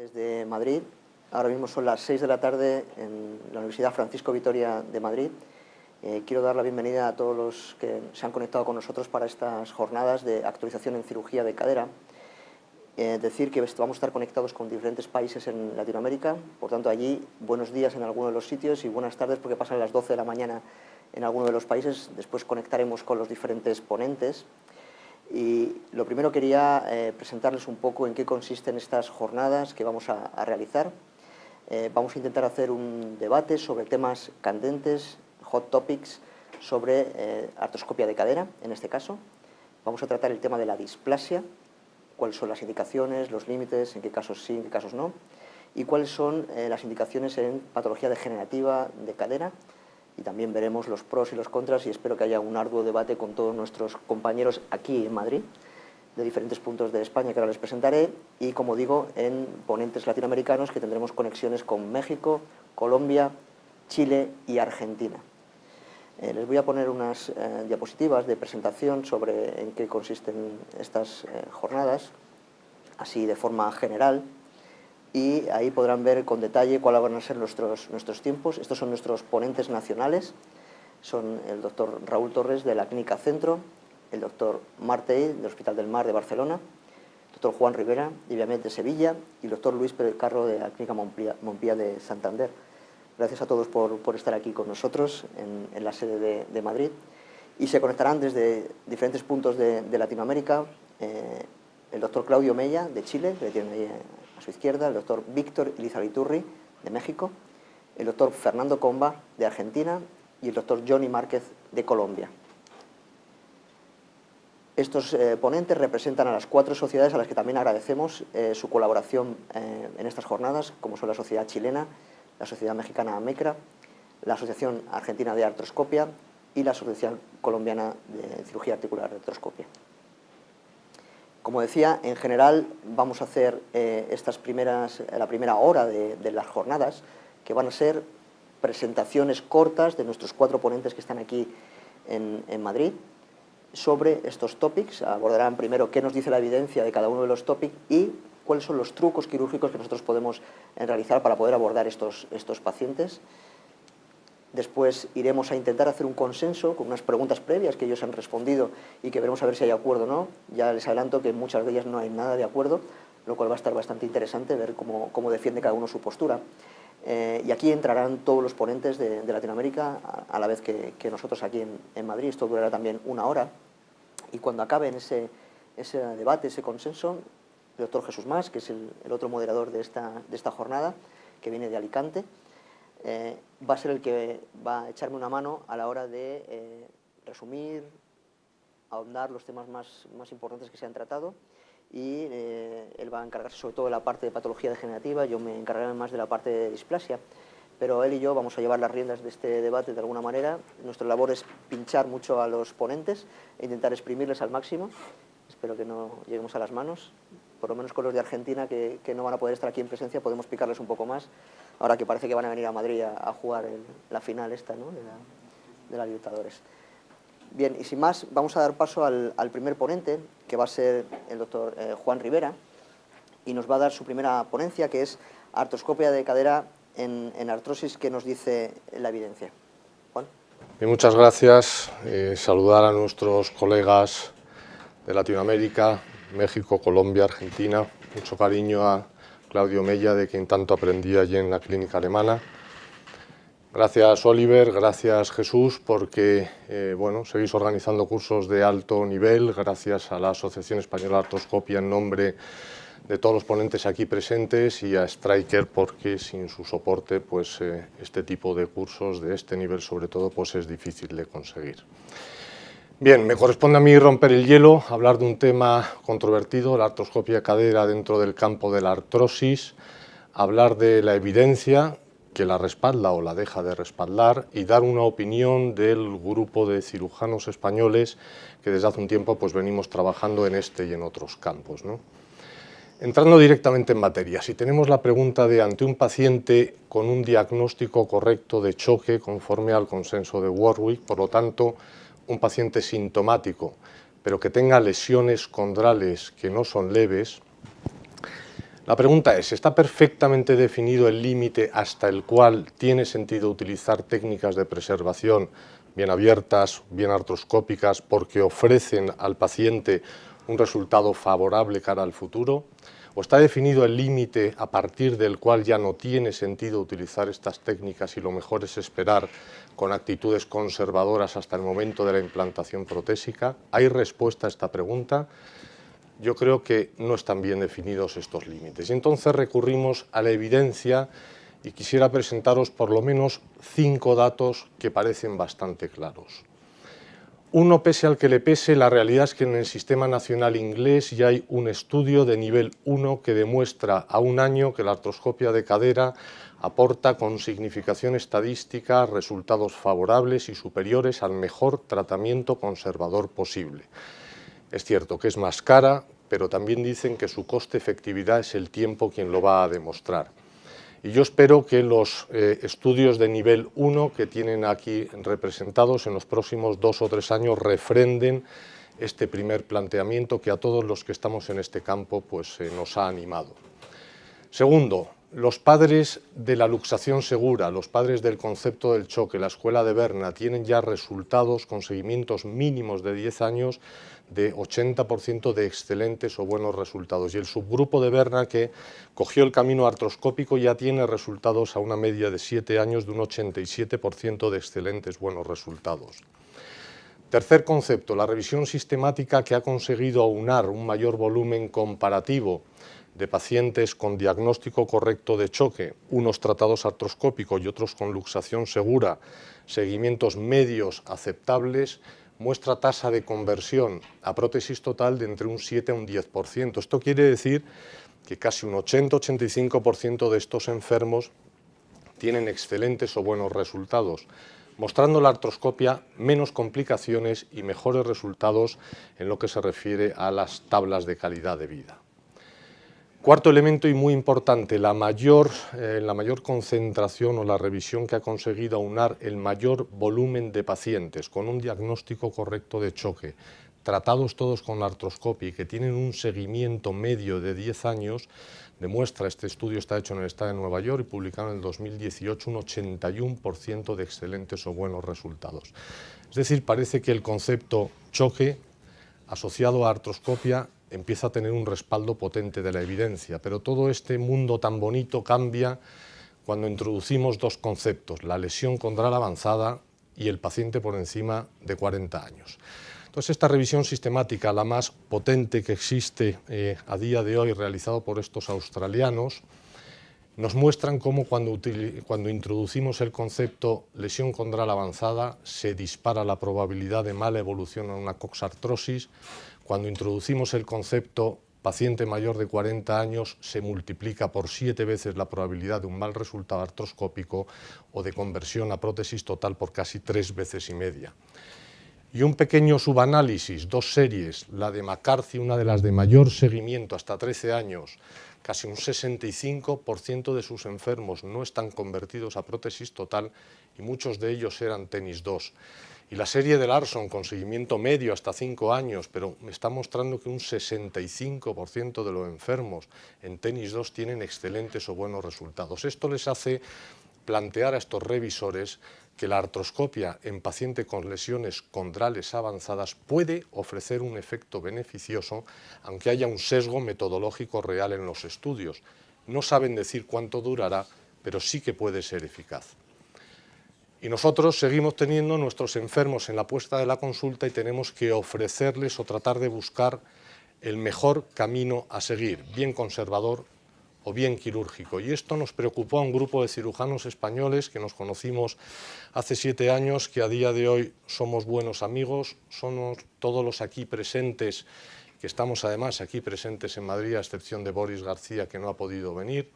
Desde Madrid, ahora mismo son las 6 de la tarde en la Universidad Francisco Vitoria de Madrid. Quiero dar la bienvenida a todos los que se han conectado con nosotros para estas jornadas de actualización en cirugía de cadera. Decir que vamos a estar conectados con diferentes países en Latinoamérica, por tanto allí buenos días en alguno de los sitios y buenas tardes porque pasan las 12 de la mañana en alguno de los países. Después conectaremos con los diferentes ponentes. Y lo primero quería presentarles un poco en qué consisten estas jornadas que vamos a realizar. Vamos a intentar hacer un debate sobre temas candentes, hot topics, sobre artroscopia de cadera, en este caso. Vamos a tratar el tema de la displasia, cuáles son las indicaciones, los límites, en qué casos sí, en qué casos no, y cuáles son las indicaciones en patología degenerativa de cadera. Y también veremos los pros y los contras y espero que haya un arduo debate con todos nuestros compañeros aquí en Madrid, de diferentes puntos de España que ahora les presentaré, y como digo, en ponentes latinoamericanos que tendremos conexiones con México, Colombia, Chile y Argentina. Les voy a poner unas diapositivas de presentación sobre en qué consisten estas jornadas, así de forma general, y ahí podrán ver con detalle cuáles van a ser nuestros tiempos. Estos son nuestros ponentes nacionales, son el doctor Raúl Torres de la Clínica Centro, el doctor Martell del Hospital del Mar de Barcelona, el doctor Juan Rivera de Viamed de Sevilla y el doctor Luis Pérez Carro de la Clínica Montpia de Santander. Gracias a todos por estar aquí con nosotros en la sede de Madrid. Y se conectarán desde diferentes puntos de Latinoamérica el doctor Claudio Mella de Chile, que le tienen ahí a su izquierda, el doctor Víctor Ilizarriturri de México, el doctor Fernando Comba de Argentina y el doctor Johnny Márquez de Colombia. Estos ponentes representan a las 4 sociedades a las que también agradecemos su colaboración en estas jornadas, como son la Sociedad Chilena, la Sociedad Mexicana AMECRA, la Asociación Argentina de Artroscopia y la Asociación Colombiana de Cirugía Articular de Artroscopia. Como decía, en general vamos a hacer la primera hora de las jornadas, que van a ser presentaciones cortas de nuestros 4 ponentes que están aquí en Madrid sobre estos topics. Abordarán primero qué nos dice la evidencia de cada uno de los topics y cuáles son los trucos quirúrgicos que nosotros podemos realizar para poder abordar estos pacientes. Después iremos a intentar hacer un consenso con unas preguntas previas que ellos han respondido y que veremos a ver si hay acuerdo o no. Ya les adelanto que en muchas de ellas no hay nada de acuerdo, lo cual va a estar bastante interesante ver cómo defiende cada uno su postura. Y aquí entrarán todos los ponentes de Latinoamérica a la vez que nosotros aquí en Madrid. Esto durará también 1 hora. Y cuando acabe ese debate, ese consenso, el doctor Jesús Mas, que es el otro moderador de esta jornada, que viene de Alicante, va a ser el que va a echarme una mano a la hora de resumir, ahondar los temas más importantes que se han tratado y él va a encargarse sobre todo de la parte de patología degenerativa, yo me encargaré más de la parte de displasia, pero él y yo vamos a llevar las riendas de este debate de alguna manera. Nuestra labor es pinchar mucho a los ponentes e intentar exprimirles al máximo. Espero que no lleguemos a las manos. Por lo menos con los de Argentina, que no van a poder estar aquí en presencia, podemos picarles un poco más, ahora que parece que van a venir a Madrid a jugar la final esta, ¿no?, de la Libertadores. Bien, y sin más, vamos a dar paso al primer ponente, que va a ser el doctor Juan Rivera, y nos va a dar su primera ponencia, que es artroscopia de cadera en artrosis, que nos dice la evidencia. Juan. Bien, muchas gracias. Saludar a nuestros colegas de Latinoamérica, México, Colombia, Argentina. Mucho cariño a Claudio Mella, de quien tanto aprendí allí en la clínica alemana. Gracias, Oliver, gracias, Jesús, porque seguís organizando cursos de alto nivel, gracias a la Asociación Española de Artroscopia en nombre de todos los ponentes aquí presentes y a Stryker, porque sin su soporte pues este tipo de cursos de este nivel sobre todo pues es difícil de conseguir. Bien, me corresponde a mí romper el hielo, hablar de un tema controvertido, la artroscopia de cadera dentro del campo de la artrosis, hablar de la evidencia que la respalda o la deja de respaldar y dar una opinión del grupo de cirujanos españoles que desde hace un tiempo pues venimos trabajando en este y en otros campos, ¿no? Entrando directamente en materia, si tenemos la pregunta de ante un paciente con un diagnóstico correcto de choque conforme al consenso de Warwick, por lo tanto, un paciente sintomático, pero que tenga lesiones condrales que no son leves, La pregunta es, ¿está perfectamente definido el límite hasta el cual tiene sentido utilizar técnicas de preservación bien abiertas, bien artroscópicas, porque ofrecen al paciente un resultado favorable cara al futuro? ¿O está definido el límite a partir del cual ya no tiene sentido utilizar estas técnicas y lo mejor es esperar con actitudes conservadoras hasta el momento de la implantación protésica? ¿Hay respuesta a esta pregunta? Yo creo que no están bien definidos estos límites. Y entonces recurrimos a la evidencia y quisiera presentaros por lo menos 5 datos que parecen bastante claros. Uno, pese al que le pese, la realidad es que en el sistema nacional inglés ya hay un estudio de nivel 1 que demuestra a un año que la artroscopia de cadera aporta con significación estadística resultados favorables y superiores al mejor tratamiento conservador posible. Es cierto que es más cara, pero también dicen que su coste-efectividad es el tiempo quien lo va a demostrar. Y yo espero que los estudios de nivel 1 que tienen aquí representados en los próximos 2 o 3 años refrenden este primer planteamiento que a todos los que estamos en este campo pues, nos ha animado. Segundo, los padres de la luxación segura, los padres del concepto del choque, la escuela de Berna, tienen ya resultados con seguimientos mínimos de 10 años de 80% de excelentes o buenos resultados. Y el subgrupo de Berna que cogió el camino artroscópico ya tiene resultados a una media de 7 años de un 87% de excelentes buenos resultados. Tercer concepto, la revisión sistemática que ha conseguido aunar un mayor volumen comparativo de pacientes con diagnóstico correcto de choque, unos tratados artroscópicos y otros con luxación segura, seguimientos medios aceptables, muestra tasa de conversión a prótesis total de entre un 7 a un 10%. Esto quiere decir que casi un 80-85% de estos enfermos tienen excelentes o buenos resultados, mostrando la artroscopia menos complicaciones y mejores resultados en lo que se refiere a las tablas de calidad de vida. Cuarto elemento y muy importante, la mayor concentración o la revisión que ha conseguido aunar el mayor volumen de pacientes con un diagnóstico correcto de choque, tratados todos con la artroscopia y que tienen un seguimiento medio de 10 años, demuestra, este estudio está hecho en el estado de Nueva York y publicado en el 2018, un 81% de excelentes o buenos resultados. Es decir, parece que el concepto choque asociado a artroscopia empieza a tener un respaldo potente de la evidencia, pero todo este mundo tan bonito cambia cuando introducimos dos conceptos, la lesión condral avanzada y el paciente por encima de 40 años. Entonces, esta revisión sistemática, la más potente que existe a día de hoy, realizado por estos australianos, nos muestran cómo cuando introducimos el concepto lesión condral avanzada se dispara la probabilidad de mala evolución a una coxartrosis. Cuando introducimos el concepto paciente mayor de 40 años se multiplica por 7 veces la probabilidad de un mal resultado artroscópico o de conversión a prótesis total por casi 3 veces y media. Y un pequeño subanálisis, 2 series, la de McCarthy, una de las de mayor seguimiento hasta 13 años, casi un 65% de sus enfermos no están convertidos a prótesis total y muchos de ellos eran tenis 2. Y la serie de Larson con seguimiento medio hasta 5 años, pero me está mostrando que un 65% de los enfermos en tenis 2 tienen excelentes o buenos resultados. Esto les hace plantear a estos revisores que la artroscopia en paciente con lesiones condrales avanzadas puede ofrecer un efecto beneficioso, aunque haya un sesgo metodológico real en los estudios. No saben decir cuánto durará, pero sí que puede ser eficaz. Y nosotros seguimos teniendo nuestros enfermos en la puesta de la consulta y tenemos que ofrecerles o tratar de buscar el mejor camino a seguir, bien conservador o bien quirúrgico. Y esto nos preocupó a un grupo de cirujanos españoles que nos conocimos hace 7 años, que a día de hoy somos buenos amigos, somos todos los aquí presentes, que estamos además aquí presentes en Madrid, a excepción de Boris García, que no ha podido venir.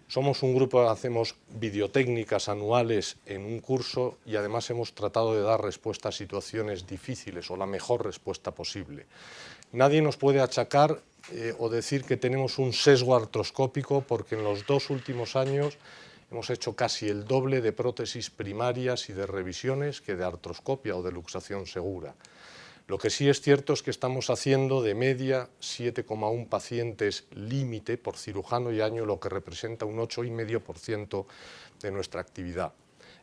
Somos un grupo que hacemos videotécnicas anuales en un curso y además hemos tratado de dar respuesta a situaciones difíciles o la mejor respuesta posible. Nadie nos puede achacar o decir que tenemos un sesgo artroscópico porque en los 2 últimos años hemos hecho casi el doble de prótesis primarias y de revisiones que de artroscopia o de luxación segura. Lo que sí es cierto es que estamos haciendo de media 7,1 pacientes límite por cirujano y año, lo que representa un 8,5% de nuestra actividad.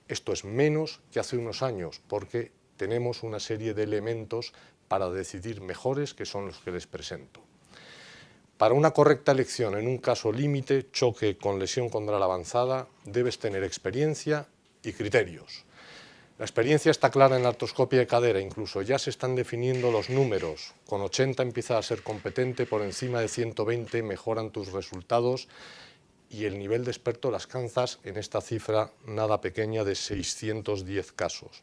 Esto es menos que hace unos años, porque tenemos una serie de elementos para decidir mejores, que son los que les presento. Para una correcta elección en un caso límite, choque con lesión condral avanzada, debes tener experiencia y criterios. La experiencia está clara en la artroscopia de cadera, incluso ya se están definiendo los números. Con 80 empiezas a ser competente, por encima de 120 mejoran tus resultados y el nivel de experto las alcanzas en esta cifra nada pequeña de 610 casos.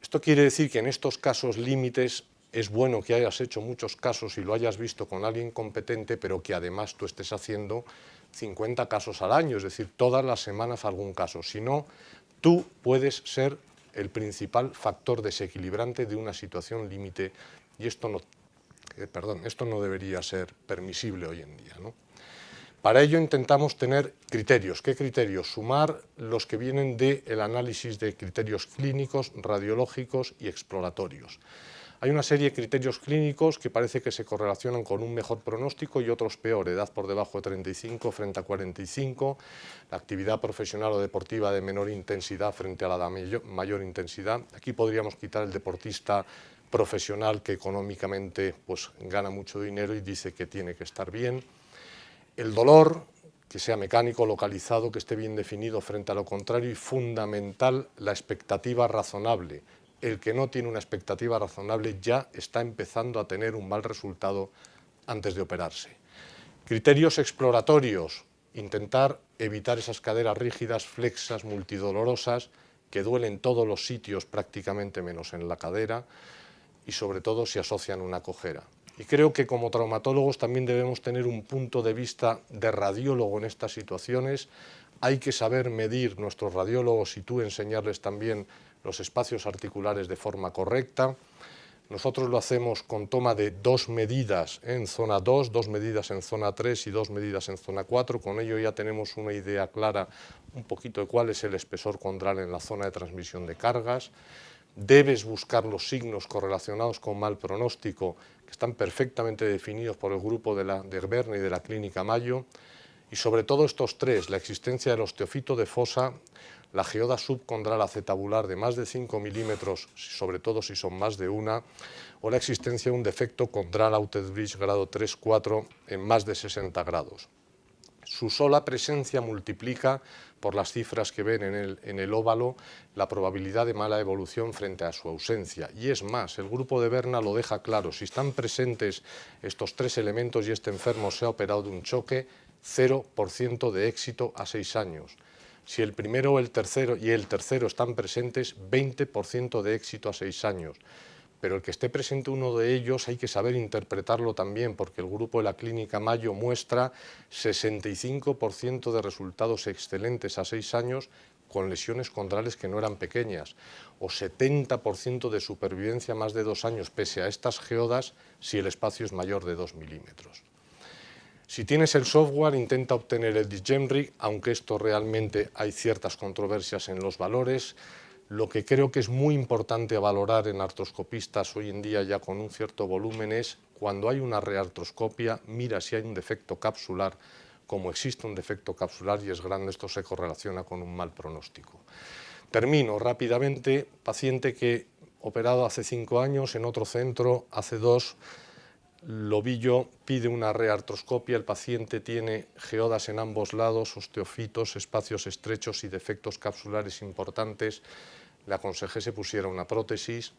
Esto quiere decir que en estos casos límites es bueno que hayas hecho muchos casos y lo hayas visto con alguien competente, pero que además tú estés haciendo 50 casos al año, es decir, todas las semanas algún caso. Si no, tú puedes ser el principal factor desequilibrante de una situación límite y esto no debería ser permisible hoy en día, ¿no? Para ello intentamos tener criterios. ¿Qué criterios? Sumar los que vienen del análisis de criterios clínicos, radiológicos y exploratorios. Hay una serie de criterios clínicos que parece que se correlacionan con un mejor pronóstico y otros peor, edad por debajo de 35 frente a 45, la actividad profesional o deportiva de menor intensidad frente a la de mayor intensidad. Aquí podríamos quitar el deportista profesional que económicamente pues, gana mucho dinero y dice que tiene que estar bien. El dolor, que sea mecánico, localizado, que esté bien definido frente a lo contrario y fundamental la expectativa razonable. El que no tiene una expectativa razonable ya está empezando a tener un mal resultado antes de operarse. Criterios exploratorios, intentar evitar esas caderas rígidas, flexas, multidolorosas, que duelen todos los sitios prácticamente menos en la cadera y sobre todo si asocian una cojera. Y creo que como traumatólogos también debemos tener un punto de vista de radiólogo en estas situaciones. Hay que saber medir nuestros radiólogos y tú enseñarles también los espacios articulares de forma correcta. Nosotros lo hacemos con toma de 2 medidas en zona 2, 2 medidas en zona 3 y 2 medidas en zona 4. Con ello ya tenemos una idea clara un poquito de cuál es el espesor condral en la zona de transmisión de cargas. Debes buscar los signos correlacionados con mal pronóstico, que están perfectamente definidos por el grupo de Verne y de la Clínica Mayo. Y sobre todo estos tres, la existencia del osteofito de fosa, la geoda subcondral acetabular de más de 5 milímetros, sobre todo si son más de una, o la existencia de un defecto condral outer bridge grado 3-4 en más de 60 grados. Su sola presencia multiplica, por las cifras que ven en el óvalo, la probabilidad de mala evolución frente a su ausencia. Y es más, el grupo de Berna lo deja claro, si están presentes estos tres elementos y este enfermo se ha operado de un choque, 0% de éxito a 6 años. Si el primero o el tercero están presentes, 20% de éxito a 6 años. Pero el que esté presente uno de ellos hay que saber interpretarlo también, porque el grupo de la Clínica Mayo muestra 65% de resultados excelentes a 6 años con lesiones condrales que no eran pequeñas, o 70% de supervivencia a más de 2 años, pese a estas geodas, si el espacio es mayor de 2 milímetros. Si tienes el software, intenta obtener el DIGEMRIC, aunque esto realmente hay ciertas controversias en los valores. Lo que creo que es muy importante valorar en artroscopistas hoy en día ya con un cierto volumen es cuando hay una reartroscopia, mira si hay un defecto capsular. Como existe un defecto capsular y es grande, esto se correlaciona con un mal pronóstico. Termino rápidamente, paciente que operado hace 5 años en otro centro, hace 2, Lobillo pide una reartroscopia, el paciente tiene geodas en ambos lados, osteofitos, espacios estrechos y defectos capsulares importantes, le aconsejé se pusiera una prótesis.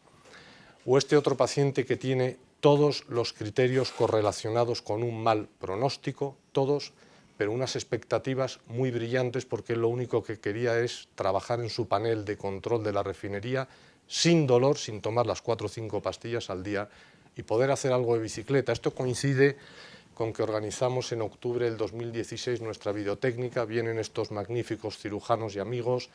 O este otro paciente que tiene todos los criterios correlacionados con un mal pronóstico, todos, pero unas expectativas muy brillantes porque lo único que quería es trabajar en su panel de control de la refinería sin dolor, sin tomar las 4 o 5 pastillas al día y poder hacer algo de bicicleta. Esto coincide con que organizamos en octubre del 2016 nuestra videotécnica, vienen estos magníficos cirujanos y amigos,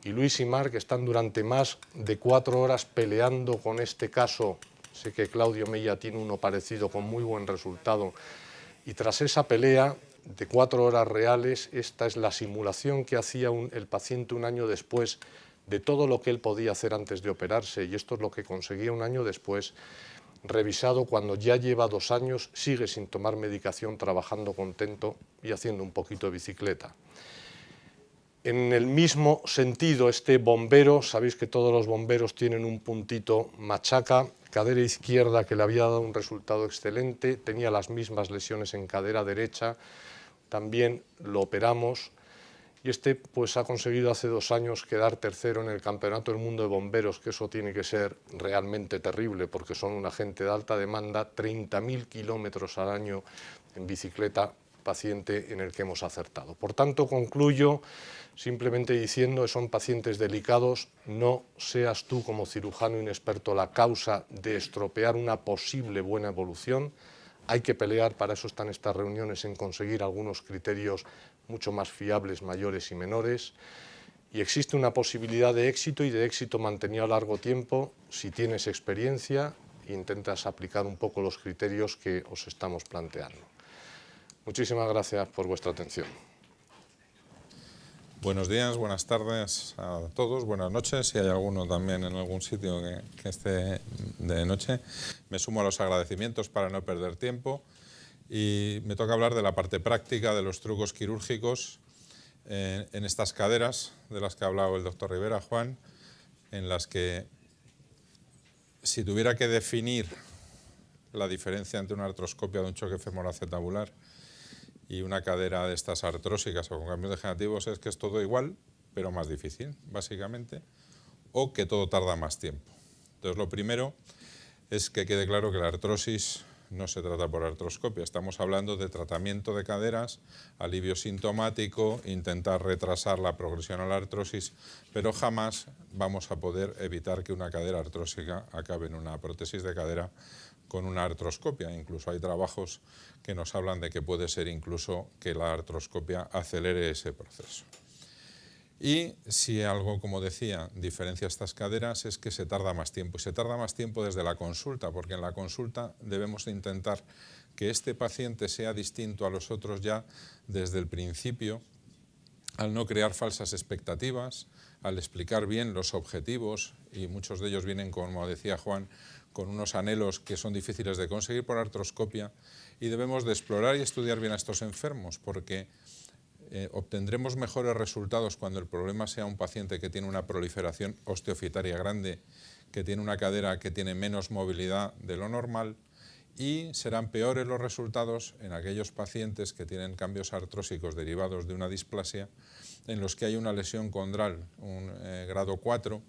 y Luis y Marc están durante más de 4 horas peleando con este caso. Sé que Claudio Mella tiene uno parecido con muy buen resultado, y tras esa pelea de 4 horas reales, esta es la simulación que hacía el paciente un año después de todo lo que él podía hacer antes de operarse, y esto es lo que conseguía un año después, revisado cuando ya lleva 2 años, sigue sin tomar medicación, trabajando contento y haciendo un poquito de bicicleta. En el mismo sentido, este bombero, sabéis que todos los bomberos tienen un puntito machaca, cadera izquierda que le había dado un resultado excelente, tenía las mismas lesiones en cadera derecha, también lo operamos, y este pues ha conseguido hace 2 años quedar tercero en el Campeonato del Mundo de Bomberos, que eso tiene que ser realmente terrible porque son una gente de alta demanda, 30.000 kilómetros al año en bicicleta, paciente en el que hemos acertado. Por tanto, concluyo simplemente diciendo que son pacientes delicados, no seas tú como cirujano inexperto la causa de estropear una posible buena evolución. Hay que pelear, para eso están estas reuniones, en conseguir algunos criterios mucho más fiables, mayores y menores, y existe una posibilidad de éxito y de éxito mantenido a largo tiempo si tienes experiencia e intentas aplicar un poco los criterios que os estamos planteando. Muchísimas gracias por vuestra atención. Buenos días, buenas tardes a todos, buenas noches, si hay alguno también en algún sitio que esté de noche. Me sumo a los agradecimientos para no perder tiempo y me toca hablar de la parte práctica de los trucos quirúrgicos en estas caderas de las que ha hablado el doctor Rivera, Juan, en las que si tuviera que definir la diferencia entre una artroscopia de un choque femoroacetabular y una cadera de estas artrósicas o con cambios degenerativos, es que es todo igual, pero más difícil, básicamente, o que todo tarda más tiempo. Entonces, lo primero es que quede claro que la artrosis no se trata por artroscopia, estamos hablando de tratamiento de caderas, alivio sintomático, intentar retrasar la progresión a la artrosis, pero jamás vamos a poder evitar que una cadera artrósica acabe en una prótesis de cadera con una artroscopia. Incluso hay trabajos que nos hablan de que puede ser incluso que la artroscopia acelere ese proceso. Y si algo, como decía, diferencia estas caderas es que se tarda más tiempo. Y se tarda más tiempo desde la consulta, porque en la consulta debemos intentar que este paciente sea distinto a los otros ya desde el principio, al no crear falsas expectativas, al explicar bien los objetivos, y muchos de ellos vienen, como decía Juan, con unos anhelos que son difíciles de conseguir por artroscopia, y debemos de explorar y estudiar bien a estos enfermos, porque obtendremos mejores resultados cuando el problema sea un paciente que tiene una proliferación osteofitaria grande, que tiene una cadera que tiene menos movilidad de lo normal, y serán peores los resultados en aquellos pacientes que tienen cambios artrósicos derivados de una displasia, en los que hay una lesión condral, un grado 4,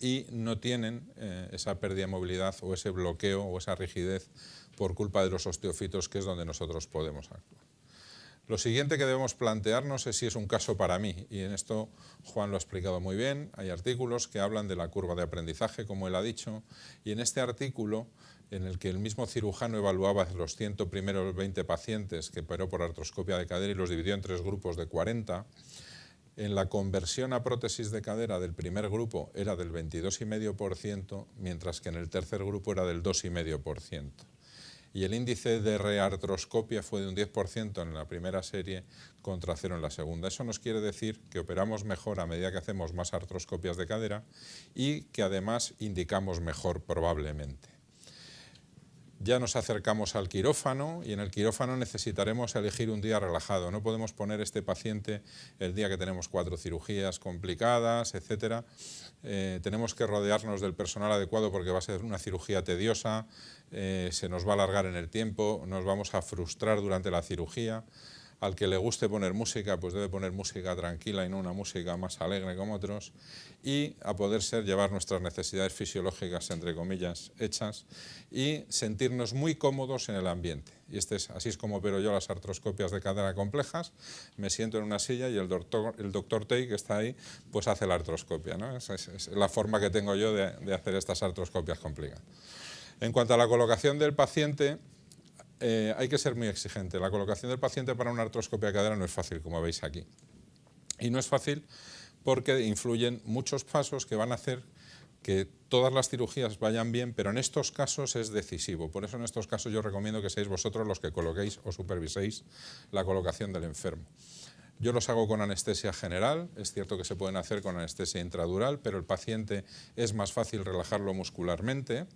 y no tienen esa pérdida de movilidad o ese bloqueo o esa rigidez por culpa de los osteofitos, que es donde nosotros podemos actuar. Lo siguiente que debemos plantearnos es si es un caso para mí, y en esto Juan lo ha explicado muy bien. Hay artículos que hablan de la curva de aprendizaje, como él ha dicho, y en este artículo, en el que el mismo cirujano evaluaba los 100 primeros 20 pacientes que operó por artroscopia de cadera y los dividió en 3 grupos de 40, en la conversión a prótesis de cadera del primer grupo era del 22,5%, mientras que en el tercer grupo era del 2,5%. Y el índice de reartroscopia fue de un 10% en la primera serie contra 0 en la segunda. Eso nos quiere decir que operamos mejor a medida que hacemos más artroscopias de cadera y que además indicamos mejor probablemente. Ya nos acercamos al quirófano y en el quirófano necesitaremos elegir un día relajado. No podemos poner este paciente el día que tenemos 4 cirugías complicadas, etc. Tenemos que rodearnos del personal adecuado porque va a ser una cirugía tediosa, se nos va a alargar en el tiempo, nos vamos a frustrar durante la cirugía. Al que le guste poner música, pues debe poner música tranquila y no una música más alegre como otros, y a poder ser llevar nuestras necesidades fisiológicas, entre comillas, hechas, y sentirnos muy cómodos en el ambiente. Y así es como opero yo las artroscopias de cadera complejas. Me siento en una silla y el doctor Tey, que está ahí, pues hace la artroscopia, ¿no? Es la forma que tengo yo de hacer estas artroscopias complicadas. En cuanto a la colocación del paciente, hay que ser muy exigente. La colocación del paciente para una artroscopia de cadera no es fácil, como veis aquí. Y no es fácil porque influyen muchos pasos que van a hacer que todas las cirugías vayan bien, pero en estos casos es decisivo. Por eso en estos casos yo recomiendo que seáis vosotros los que coloquéis o superviséis la colocación del enfermo. Yo los hago con anestesia general, es cierto que se pueden hacer con anestesia intradural, pero el paciente es más fácil relajarlo muscularmente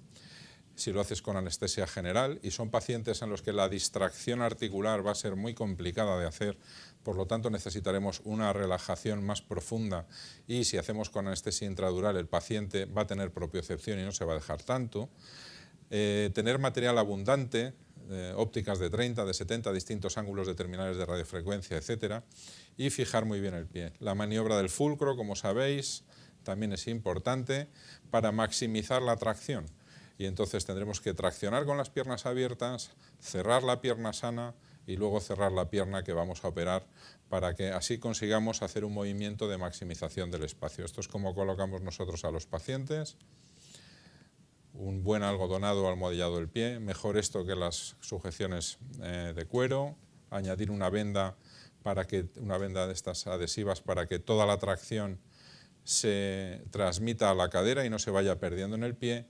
si lo haces con anestesia general, y son pacientes en los que la distracción articular va a ser muy complicada de hacer, por lo tanto necesitaremos una relajación más profunda, y si hacemos con anestesia intradural el paciente va a tener propiocepción y no se va a dejar tanto. Tener material abundante, ópticas de 30, de 70, distintos ángulos de terminales de radiofrecuencia, etcétera, y fijar muy bien el pie. La maniobra del fulcro, como sabéis, también es importante para maximizar la tracción. Y entonces tendremos que traccionar con las piernas abiertas, cerrar la pierna sana y luego cerrar la pierna que vamos a operar, para que así consigamos hacer un movimiento de maximización del espacio. Esto es como colocamos nosotros a los pacientes. Un buen algodonado o almohadillado del pie, mejor esto que las sujeciones de cuero, añadir una venda de estas adhesivas para que toda la tracción se transmita a la cadera y no se vaya perdiendo en el pie.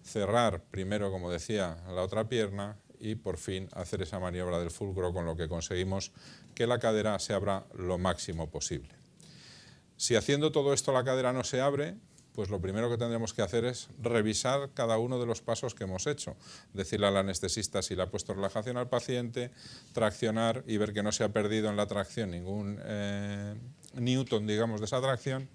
Cerrar primero, como decía, la otra pierna y por fin hacer esa maniobra del fulcro, con lo que conseguimos que la cadera se abra lo máximo posible. Si haciendo todo esto la cadera no se abre, pues lo primero que tendremos que hacer es revisar cada uno de los pasos que hemos hecho, decirle al anestesista si le ha puesto relajación al paciente, traccionar y ver que no se ha perdido en la tracción ningún newton, digamos, de esa tracción.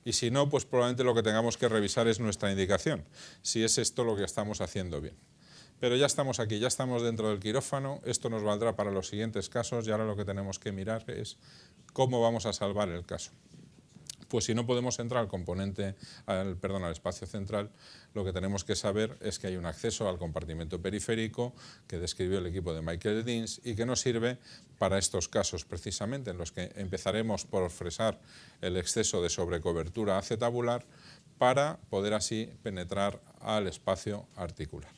Y si no, pues probablemente lo que tengamos que revisar es nuestra indicación, si es esto lo que estamos haciendo bien. Pero ya estamos aquí, ya estamos dentro del quirófano, esto nos valdrá para los siguientes casos y ahora lo que tenemos que mirar es cómo vamos a salvar el caso. Pues si no podemos entrar al espacio central, lo que tenemos que saber es que hay un acceso al compartimento periférico que describió el equipo de Michael Deans y que nos sirve para estos casos precisamente, en los que empezaremos por fresar el exceso de sobrecobertura acetabular para poder así penetrar al espacio articular.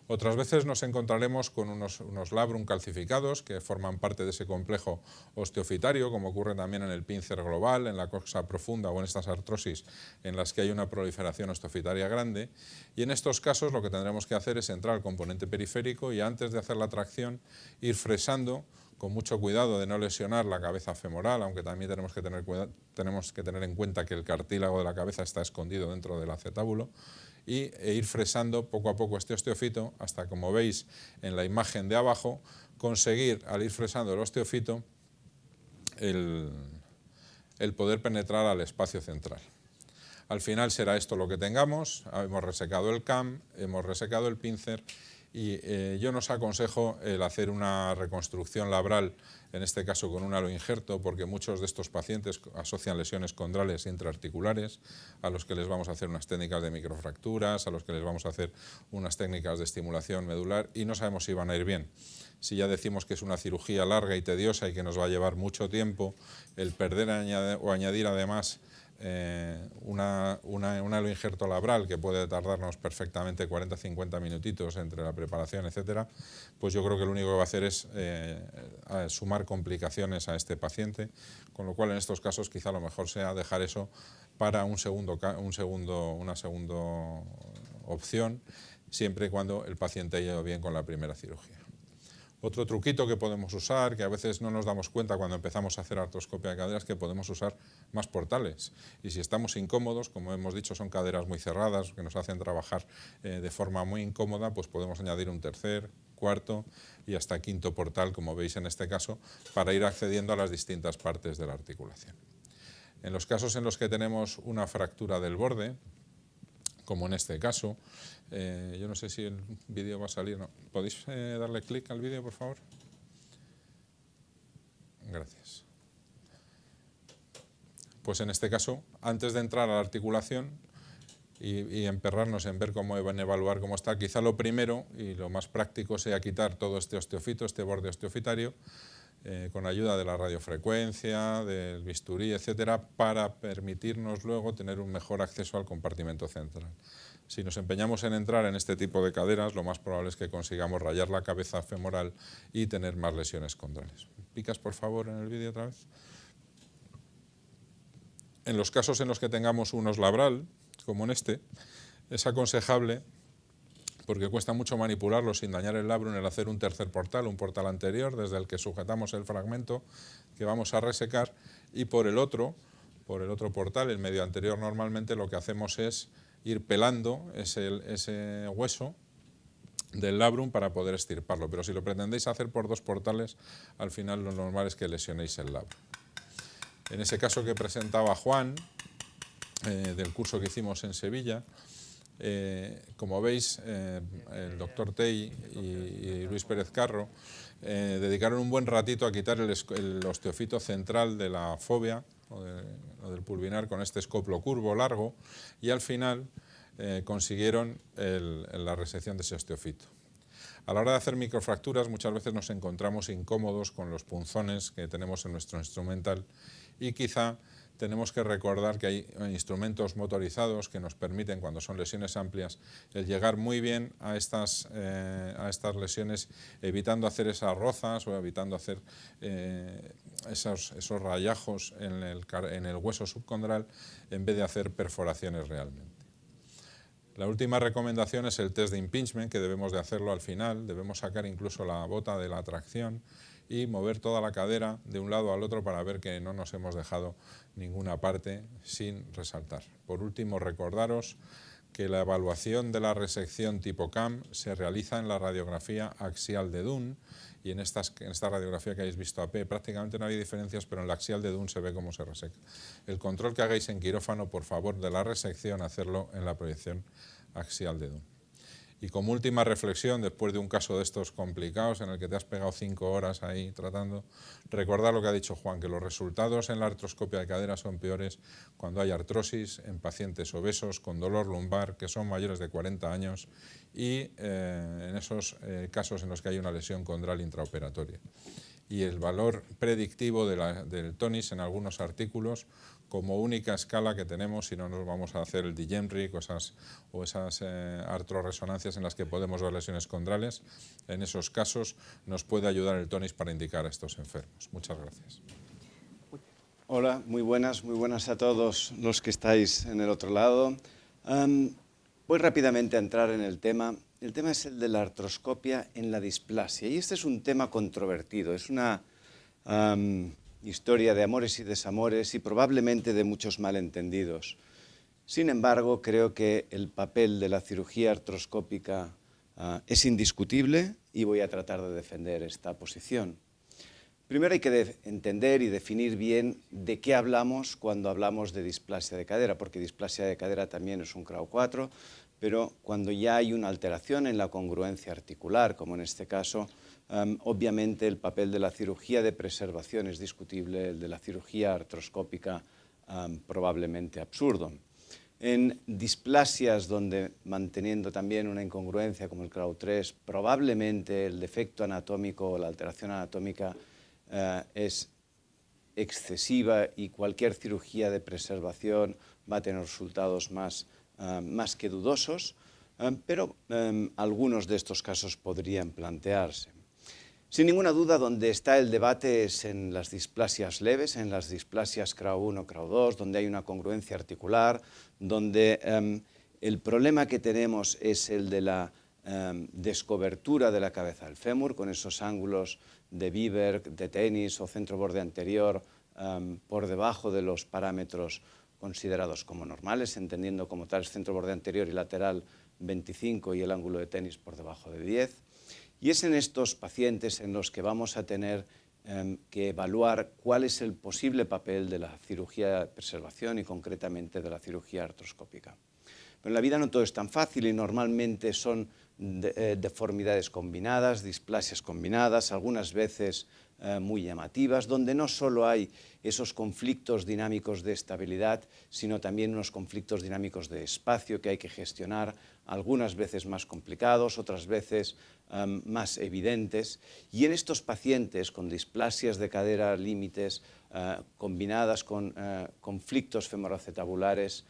Otras veces nos encontraremos con unos labrum calcificados que forman parte de ese complejo osteofitario, como ocurre también en el pincer global, en la coxa profunda o en estas artrosis en las que hay una proliferación osteofitaria grande. Y en estos casos lo que tendremos que hacer es entrar al componente periférico y antes de hacer la tracción ir fresando con mucho cuidado de no lesionar la cabeza femoral, aunque también tenemos que tener en cuenta que el cartílago de la cabeza está escondido dentro del acetábulo, e ir fresando poco a poco este osteofito hasta, como veis en la imagen de abajo, conseguir al ir fresando el osteofito el poder penetrar al espacio central. Al final será esto lo que tengamos. Hemos resecado el CAM, hemos resecado el pincer y yo nos aconsejo el hacer una reconstrucción labral, en este caso con un aloinjerto, porque muchos de estos pacientes asocian lesiones condrales intraarticulares, a los que les vamos a hacer unas técnicas de microfracturas, a los que les vamos a hacer unas técnicas de estimulación medular y no sabemos si van a ir bien. Si ya decimos que es una cirugía larga y tediosa y que nos va a llevar mucho tiempo, el perder o añadir además un aloinjerto labral que puede tardarnos perfectamente 40-50 minutitos entre la preparación, etcétera, pues yo creo que lo único que va a hacer es sumar complicaciones a este paciente, con lo cual en estos casos quizá lo mejor sea dejar eso para una segunda opción, siempre y cuando el paciente haya ido bien con la primera cirugía. Otro truquito que podemos usar, que a veces no nos damos cuenta cuando empezamos a hacer artroscopia de cadera, es que podemos usar más portales. Y si estamos incómodos, como hemos dicho, son caderas muy cerradas, que nos hacen trabajar de forma muy incómoda, pues podemos añadir un tercer, cuarto y hasta quinto portal, como veis en este caso, para ir accediendo a las distintas partes de la articulación. En los casos en los que tenemos una fractura del borde, como en este caso, yo no sé si el vídeo va a salir, ¿no? ¿Podéis darle clic al vídeo, por favor? Gracias. Pues en este caso, antes de entrar a la articulación y emperrarnos en ver cómo evaluar cómo está, quizá lo primero y lo más práctico sea quitar todo este osteofito, este borde osteofitario, con ayuda de la radiofrecuencia, del bisturí, etcétera, para permitirnos luego tener un mejor acceso al compartimento central. Si nos empeñamos en entrar en este tipo de caderas, lo más probable es que consigamos rayar la cabeza femoral y tener más lesiones condrales. ¿Picas, por favor, en el vídeo otra vez? En los casos en los que tengamos unos labral, como en este, es aconsejable porque cuesta mucho manipularlo sin dañar el labrum, el hacer un tercer portal, un portal anterior desde el que sujetamos el fragmento que vamos a resecar, y por el otro portal, el medio anterior, normalmente lo que hacemos es ir pelando ese hueso del labrum para poder extirparlo, pero si lo pretendéis hacer por dos portales, al final lo normal es que lesionéis el labrum. En ese caso que presentaba Juan, del curso que hicimos en Sevilla, como veis, el doctor Tey y Luis Pérez Carro dedicaron un buen ratito a quitar el osteofito central de la fóvea o del pulvinar con este escoplo curvo largo, y al final consiguieron la resección de ese osteofito. A la hora de hacer microfracturas muchas veces nos encontramos incómodos con los punzones que tenemos en nuestro instrumental, y quizá tenemos que recordar que hay instrumentos motorizados que nos permiten, cuando son lesiones amplias, el llegar muy bien a estas lesiones, evitando hacer esas rozas o evitando hacer esos rayajos en el hueso subcondral, en vez de hacer perforaciones realmente. La última recomendación es el test de impingement, que debemos de hacerlo al final. Debemos sacar incluso la bota de la tracción y mover toda la cadera de un lado al otro para ver que no nos hemos dejado ninguna parte sin resaltar. Por último, recordaros que la evaluación de la resección tipo CAM se realiza en la radiografía axial de Dunn, y en esta radiografía que habéis visto AP prácticamente no hay diferencias, pero en la axial de Dunn se ve cómo se reseca. El control que hagáis en quirófano, por favor, de la resección, hacerlo en la proyección axial de Dunn. Y como última reflexión, después de un caso de estos complicados en el que te has pegado 5 horas ahí tratando, recordar lo que ha dicho Juan, que los resultados en la artroscopia de cadera son peores cuando hay artrosis en pacientes obesos con dolor lumbar que son mayores de 40 años y en esos casos en los que hay una lesión condral intraoperatoria. Y el valor predictivo del tonis en algunos artículos como única escala que tenemos, si no nos vamos a hacer el DiGEMRIC o esas artroresonancias en las que podemos ver lesiones condrales, en esos casos nos puede ayudar el tonis para indicar a estos enfermos. Muchas gracias. Hola, muy buenas a todos los que estáis en el otro lado. Voy rápidamente a entrar en el tema. El tema es el de la artroscopia en la displasia, y este es un tema controvertido, es una historia de amores y desamores y probablemente de muchos malentendidos. Sin embargo, creo que el papel de la cirugía artroscópica es indiscutible y voy a tratar de defender esta posición. Primero hay que entender y definir bien de qué hablamos cuando hablamos de displasia de cadera, porque displasia de cadera también es un CRAU4, pero cuando ya hay una alteración en la congruencia articular, como en este caso, obviamente el papel de la cirugía de preservación es discutible, el de la cirugía artroscópica probablemente absurdo. En displasias donde, manteniendo también una incongruencia como el CRAU3, probablemente el defecto anatómico o la alteración anatómica es excesiva y cualquier cirugía de preservación va a tener resultados más que dudosos, pero algunos de estos casos podrían plantearse. Sin ninguna duda, donde está el debate es en las displasias leves, en las displasias CRAU1, CRAU2, donde hay una congruencia articular, donde el problema que tenemos es el de la descobertura de la cabeza del fémur, con esos ángulos de Biber, de tenis o centro borde anterior por debajo de los parámetros considerados como normales, entendiendo como tal centro borde anterior y lateral 25 y el ángulo de tenis por debajo de 10. Y es en estos pacientes en los que vamos a tener que evaluar cuál es el posible papel de la cirugía de preservación y concretamente de la cirugía artroscópica. Pero en la vida no todo es tan fácil y normalmente son deformidades combinadas, displasias combinadas, algunas veces muy llamativas, donde no solo hay esos conflictos dinámicos de estabilidad, sino también unos conflictos dinámicos de espacio que hay que gestionar, algunas veces más complicados, otras veces más evidentes. Y en estos pacientes con displasias de cadera límites combinadas con conflictos femoroacetabulares,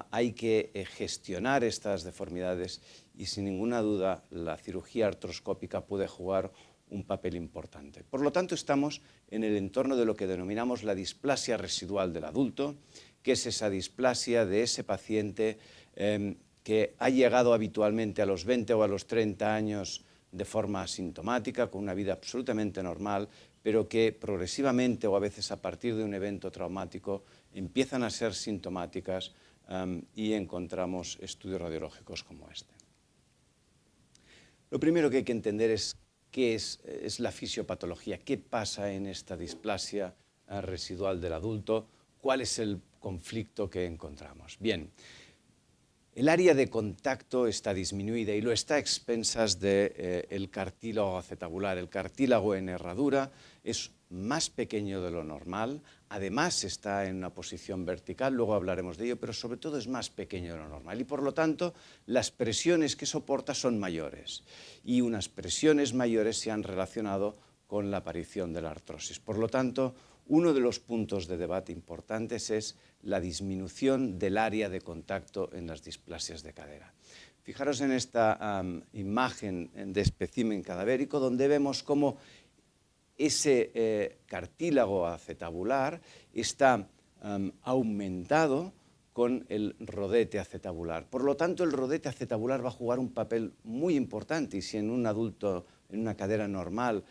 hay que gestionar estas deformidades y sin ninguna duda la cirugía artroscópica puede jugar un papel importante. Por lo tanto, estamos en el entorno de lo que denominamos la displasia residual del adulto, que es esa displasia de ese paciente que ha llegado habitualmente a los 20 o a los 30 años de forma asintomática, con una vida absolutamente normal, pero que progresivamente o a veces a partir de un evento traumático empiezan a ser sintomáticas y encontramos estudios radiológicos como este. Lo primero que hay que entender es qué es la fisiopatología, qué pasa en esta displasia residual del adulto, cuál es el conflicto que encontramos. Bien, el área de contacto está disminuida y lo está a expensas del cartílago acetabular. El cartílago en herradura es más pequeño de lo normal, además está en una posición vertical, luego hablaremos de ello, pero sobre todo es más pequeño de lo normal y por lo tanto las presiones que soporta son mayores y unas presiones mayores se han relacionado con la aparición de la artrosis. Por lo tanto, uno de los puntos de debate importantes es la disminución del área de contacto en las displasias de cadera. Fijaros en esta imagen de espécimen cadavérico donde vemos cómo ese cartílago acetabular está aumentado con el rodete acetabular. Por lo tanto, el rodete acetabular va a jugar un papel muy importante y si en un adulto, en una cadera normal,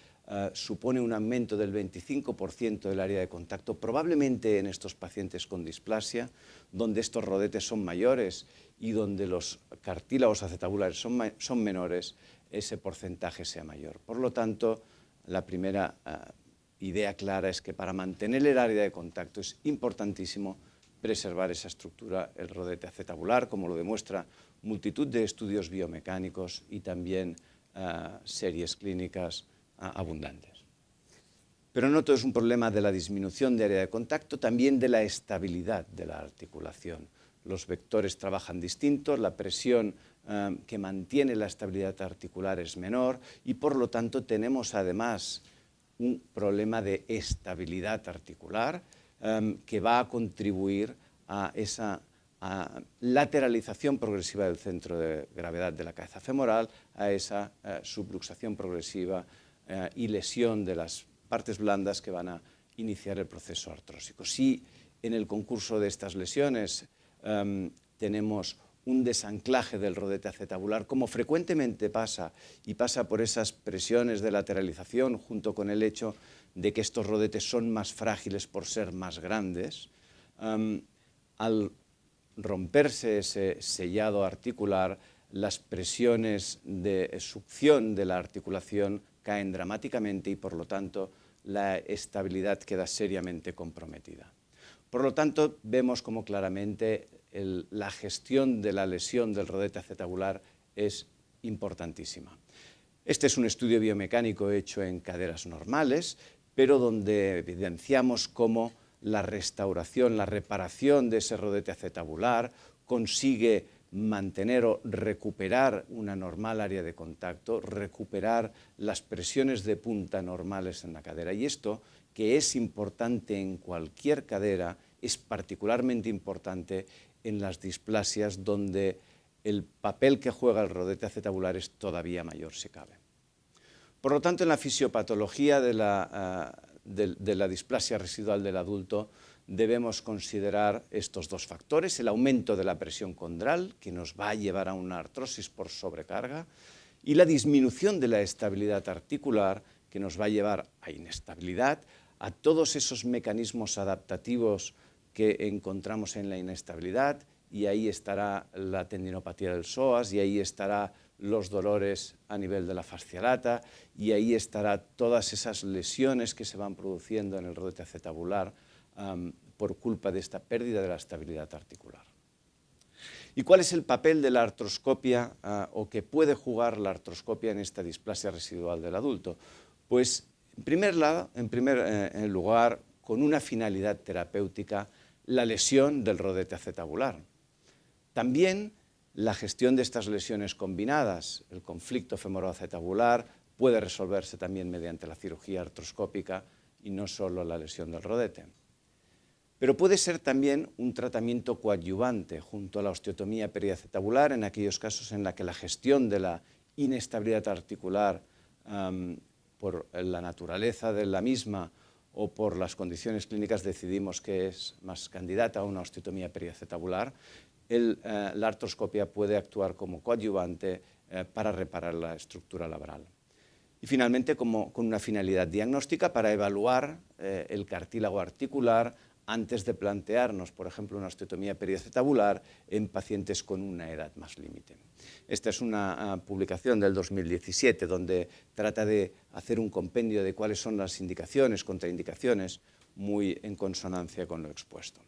supone un aumento del 25% del área de contacto, probablemente en estos pacientes con displasia, donde estos rodetes son mayores y donde los cartílagos acetabulares son menores, ese porcentaje sea mayor. Por lo tanto, la primera idea clara es que para mantener el área de contacto es importantísimo preservar esa estructura, el rodete acetabular, como lo demuestra multitud de estudios biomecánicos y también series clínicas abundantes. Pero no todo es un problema de la disminución de área de contacto, también de la estabilidad de la articulación. Los vectores trabajan distintos, la presión que mantiene la estabilidad articular es menor y por lo tanto tenemos además un problema de estabilidad articular que va a contribuir a esa lateralización progresiva del centro de gravedad de la cabeza femoral, a esa subluxación progresiva y lesión de las partes blandas que van a iniciar el proceso artrósico. Si en el concurso de estas lesiones tenemos un desanclaje del rodete acetabular, como frecuentemente pasa, y pasa por esas presiones de lateralización junto con el hecho de que estos rodetes son más frágiles por ser más grandes, al romperse ese sellado articular, las presiones de succión de la articulación caen dramáticamente y por lo tanto la estabilidad queda seriamente comprometida. Por lo tanto, vemos como claramente la gestión de la lesión del rodete acetabular es importantísima. Este es un estudio biomecánico hecho en caderas normales, pero donde evidenciamos cómo la restauración, la reparación de ese rodete acetabular consigue mantener o recuperar una normal área de contacto, recuperar las presiones de punta normales en la cadera. Y esto, que es importante en cualquier cadera, es particularmente importante en las displasias donde el papel que juega el rodete acetabular es todavía mayor, si cabe. Por lo tanto, en la fisiopatología de la displasia residual del adulto debemos considerar estos dos factores, el aumento de la presión condral, que nos va a llevar a una artrosis por sobrecarga, y la disminución de la estabilidad articular, que nos va a llevar a inestabilidad, a todos esos mecanismos adaptativos que encontramos en la inestabilidad, y ahí estará la tendinopatía del psoas, y ahí estará los dolores a nivel de la fascia lata, y ahí estará todas esas lesiones que se van produciendo en el rodete acetabular por culpa de esta pérdida de la estabilidad articular. ¿Y cuál es el papel de la artroscopia o que puede jugar la artroscopia en esta displasia residual del adulto? Pues en primer lugar, con una finalidad terapéutica, la lesión del rodete acetabular. También la gestión de estas lesiones combinadas, el conflicto femoroacetabular, puede resolverse también mediante la cirugía artroscópica y no solo la lesión del rodete. Pero puede ser también un tratamiento coadyuvante junto a la osteotomía periacetabular en aquellos casos en los que la gestión de la inestabilidad articular por la naturaleza de la misma o por las condiciones clínicas decidimos que es más candidata a una osteotomía periacetabular. la artroscopia puede actuar como coadyuvante para reparar la estructura labral. Y finalmente, con una finalidad diagnóstica para evaluar el cartílago articular antes de plantearnos, por ejemplo, una osteotomía periacetabular en pacientes con una edad más límite. Esta es una publicación del 2017 donde trata de hacer un compendio de cuáles son las indicaciones, contraindicaciones, muy en consonancia con lo expuesto.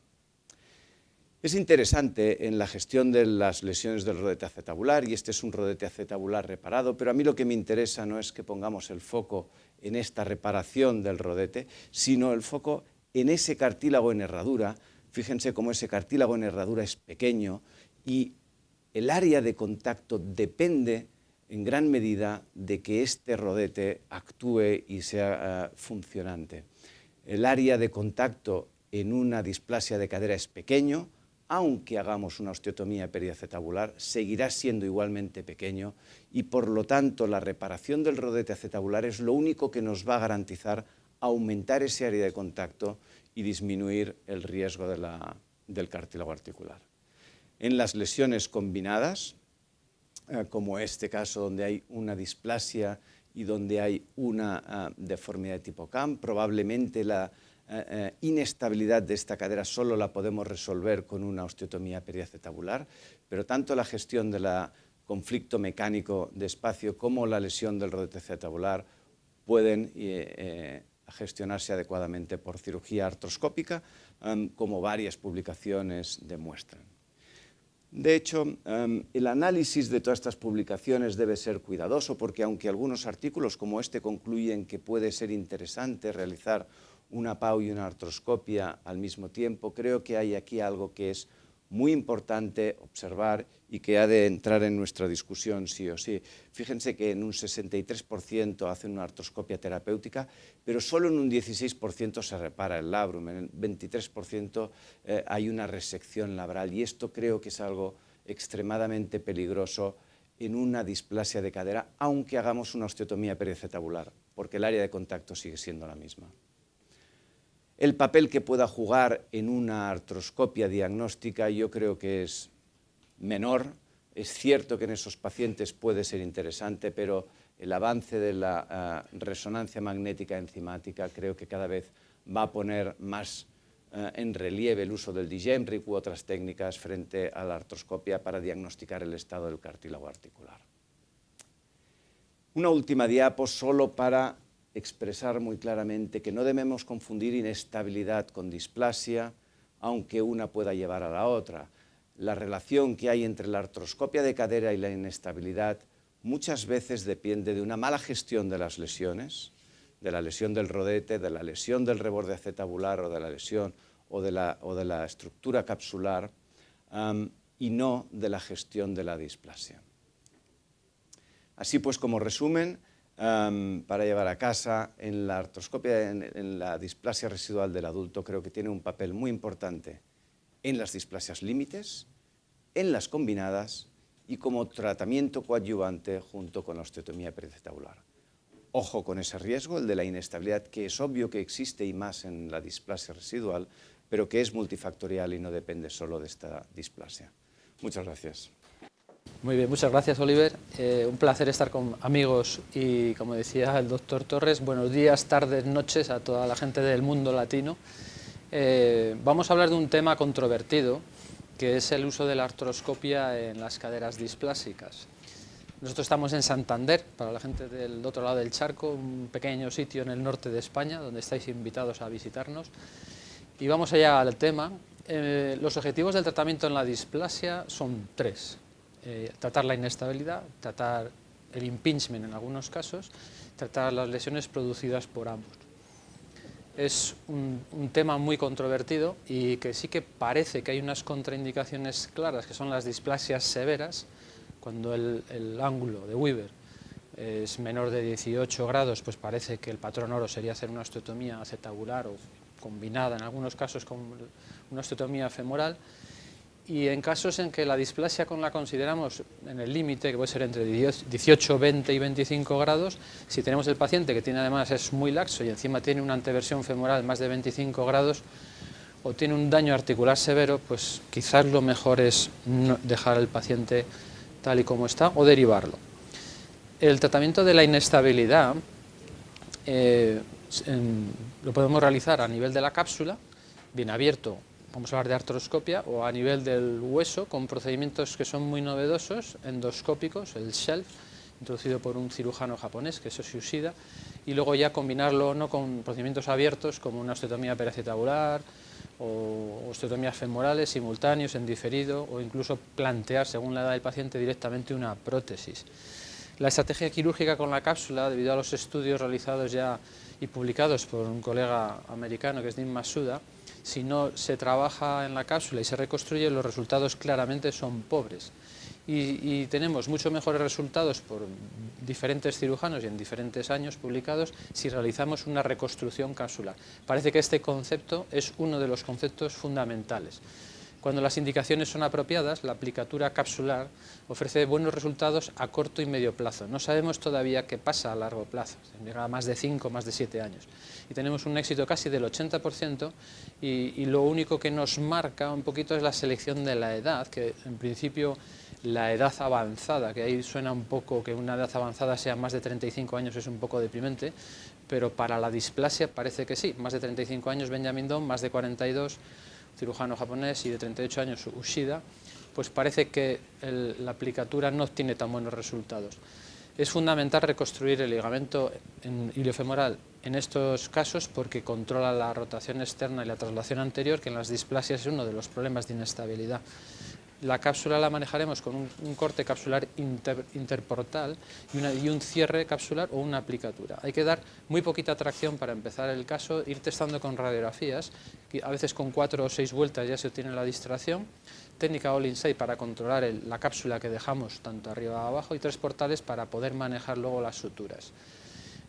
Es interesante en la gestión de las lesiones del rodete acetabular, y este es un rodete acetabular reparado, pero a mí lo que me interesa no es que pongamos el foco en esta reparación del rodete, sino el foco en ese cartílago en herradura. Fíjense cómo ese cartílago en herradura es pequeño y el área de contacto depende en gran medida de que este rodete actúe y sea funcionante. El área de contacto en una displasia de cadera es pequeño, aunque hagamos una osteotomía periacetabular, seguirá siendo igualmente pequeño y por lo tanto la reparación del rodete acetabular es lo único que nos va a garantizar aumentar ese área de contacto y disminuir el riesgo del cartílago articular. En las lesiones combinadas, como este caso donde hay una displasia y donde hay una deformidad de tipo CAM, probablemente la inestabilidad de esta cadera solo la podemos resolver con una osteotomía periacetabular, pero tanto la gestión del conflicto mecánico de espacio como la lesión del rodete acetabular pueden gestionarse adecuadamente por cirugía artroscópica, como varias publicaciones demuestran. De hecho, el análisis de todas estas publicaciones debe ser cuidadoso porque aunque algunos artículos como este concluyen que puede ser interesante realizar una PAU y una artroscopia al mismo tiempo, creo que hay aquí algo que es muy importante observar y que ha de entrar en nuestra discusión sí o sí. Fíjense que en un 63% hacen una artroscopia terapéutica, pero solo en un 16% se repara el labrum, en el 23% hay una resección labral y esto creo que es algo extremadamente peligroso en una displasia de cadera, aunque hagamos una osteotomía periacetabular, porque el área de contacto sigue siendo la misma. El papel que pueda jugar en una artroscopia diagnóstica yo creo que es menor. Es cierto que en esos pacientes puede ser interesante, pero el avance de la resonancia magnética enzimática creo que cada vez va a poner más en relieve el uso del Digemric u otras técnicas frente a la artroscopia para diagnosticar el estado del cartílago articular. Una última diapo solo para expresar muy claramente que no debemos confundir inestabilidad con displasia, aunque una pueda llevar a la otra. La relación que hay entre la artroscopia de cadera y la inestabilidad muchas veces depende de una mala gestión de las lesiones, de la lesión del rodete, de la lesión del reborde acetabular o de la lesión o de la estructura capsular y no de la gestión de la displasia. Así pues, como resumen, para llevar a casa, en la artroscopia, en la displasia residual del adulto, creo que tiene un papel muy importante en las displasias límites, en las combinadas y como tratamiento coadyuvante junto con la osteotomía periacetabular. Ojo con ese riesgo, el de la inestabilidad, que es obvio que existe y más en la displasia residual, pero que es multifactorial y no depende solo de esta displasia. Muchas gracias. Muy bien, muchas gracias, Oliver. Un placer estar con amigos y, como decía el doctor Torres, buenos días, tardes, noches a toda la gente del mundo latino. Vamos a hablar de un tema controvertido, que es el uso de la artroscopia en las caderas displásicas. Nosotros estamos en Santander, para la gente del otro lado del charco, un pequeño sitio en el norte de España, donde estáis invitados a visitarnos. Y vamos allá al tema. Los objetivos del tratamiento en la displasia son tres. Tratar la inestabilidad, tratar el impingement en algunos casos, tratar las lesiones producidas por ambos. Es un tema muy controvertido y que sí que parece que hay unas contraindicaciones claras, que son las displasias severas, cuando el ángulo de Weaver es menor de 18 grados, pues parece que el patrón oro sería hacer una osteotomía acetabular o combinada en algunos casos con una osteotomía femoral. Y en casos en que la displasia la consideramos en el límite, que puede ser entre 18, 20 y 25 grados, si tenemos el paciente que tiene además es muy laxo y encima tiene una anteversión femoral más de 25 grados, o tiene un daño articular severo, pues quizás lo mejor es dejar al paciente tal y como está o derivarlo. El tratamiento de la inestabilidad lo podemos realizar a nivel de la cápsula, bien abierto, vamos a hablar de artroscopia, o a nivel del hueso, con procedimientos que son muy novedosos, endoscópicos, el SHELF, introducido por un cirujano japonés, que es Yoshi Ushida, y luego ya combinarlo no con procedimientos abiertos como una osteotomía periacetabular o osteotomías femorales simultáneos en diferido, o incluso plantear, según la edad del paciente, directamente una prótesis. La estrategia quirúrgica con la cápsula, debido a los estudios realizados ya y publicados por un colega americano que es Dean Masuda, si no se trabaja en la cápsula y se reconstruye, los resultados claramente son pobres. Y tenemos mucho mejores resultados por diferentes cirujanos y en diferentes años publicados si realizamos una reconstrucción capsular. Parece que este concepto es uno de los conceptos fundamentales. Cuando las indicaciones son apropiadas, la aplicatura capsular ofrece buenos resultados a corto y medio plazo. No sabemos todavía qué pasa a largo plazo, llega a más de 5, más de 7 años. Y tenemos un éxito casi del 80% y lo único que nos marca un poquito es la selección de la edad, que en principio la edad avanzada, que ahí suena un poco que una edad avanzada sea más de 35 años es un poco deprimente, pero para la displasia parece que sí, más de 35 años Benjamin Down, más de 42, cirujano japonés, y de 38 años Ushida, pues parece que la aplicatura no obtiene tan buenos resultados. Es fundamental reconstruir el ligamento iliofemoral en estos casos porque controla la rotación externa y la traslación anterior, que en las displasias es uno de los problemas de inestabilidad. La cápsula la manejaremos con un corte capsular interportal y un cierre capsular o una aplicatura. Hay que dar muy poquita tracción para empezar el caso, ir testando con radiografías, que a veces con 4 o 6 vueltas ya se obtiene la distracción, técnica all inside para controlar la cápsula que dejamos tanto arriba como abajo y 3 portales para poder manejar luego las suturas.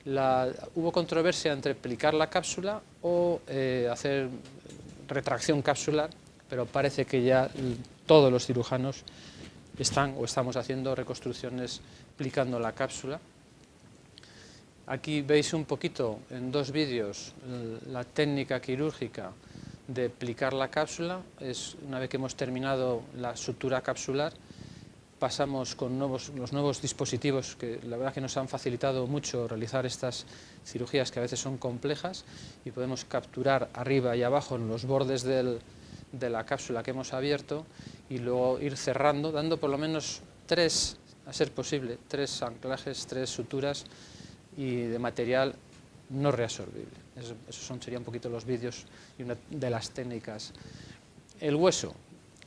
Hubo controversia entre aplicar la cápsula o hacer retracción capsular, pero parece que ya todos los cirujanos estamos haciendo reconstrucciones aplicando la cápsula. Aquí veis un poquito en 2 vídeos la técnica quirúrgica de aplicar la cápsula. Una vez que hemos terminado la sutura capsular, pasamos con los nuevos dispositivos que la verdad que nos han facilitado mucho realizar estas cirugías que a veces son complejas, y podemos capturar arriba y abajo en los bordes de la cápsula que hemos abierto y luego ir cerrando, dando por lo menos 3, a ser posible, 3 anclajes, 3 suturas y de material no reabsorbible. Esos serían un poquito los vídeos y una de las técnicas. El hueso.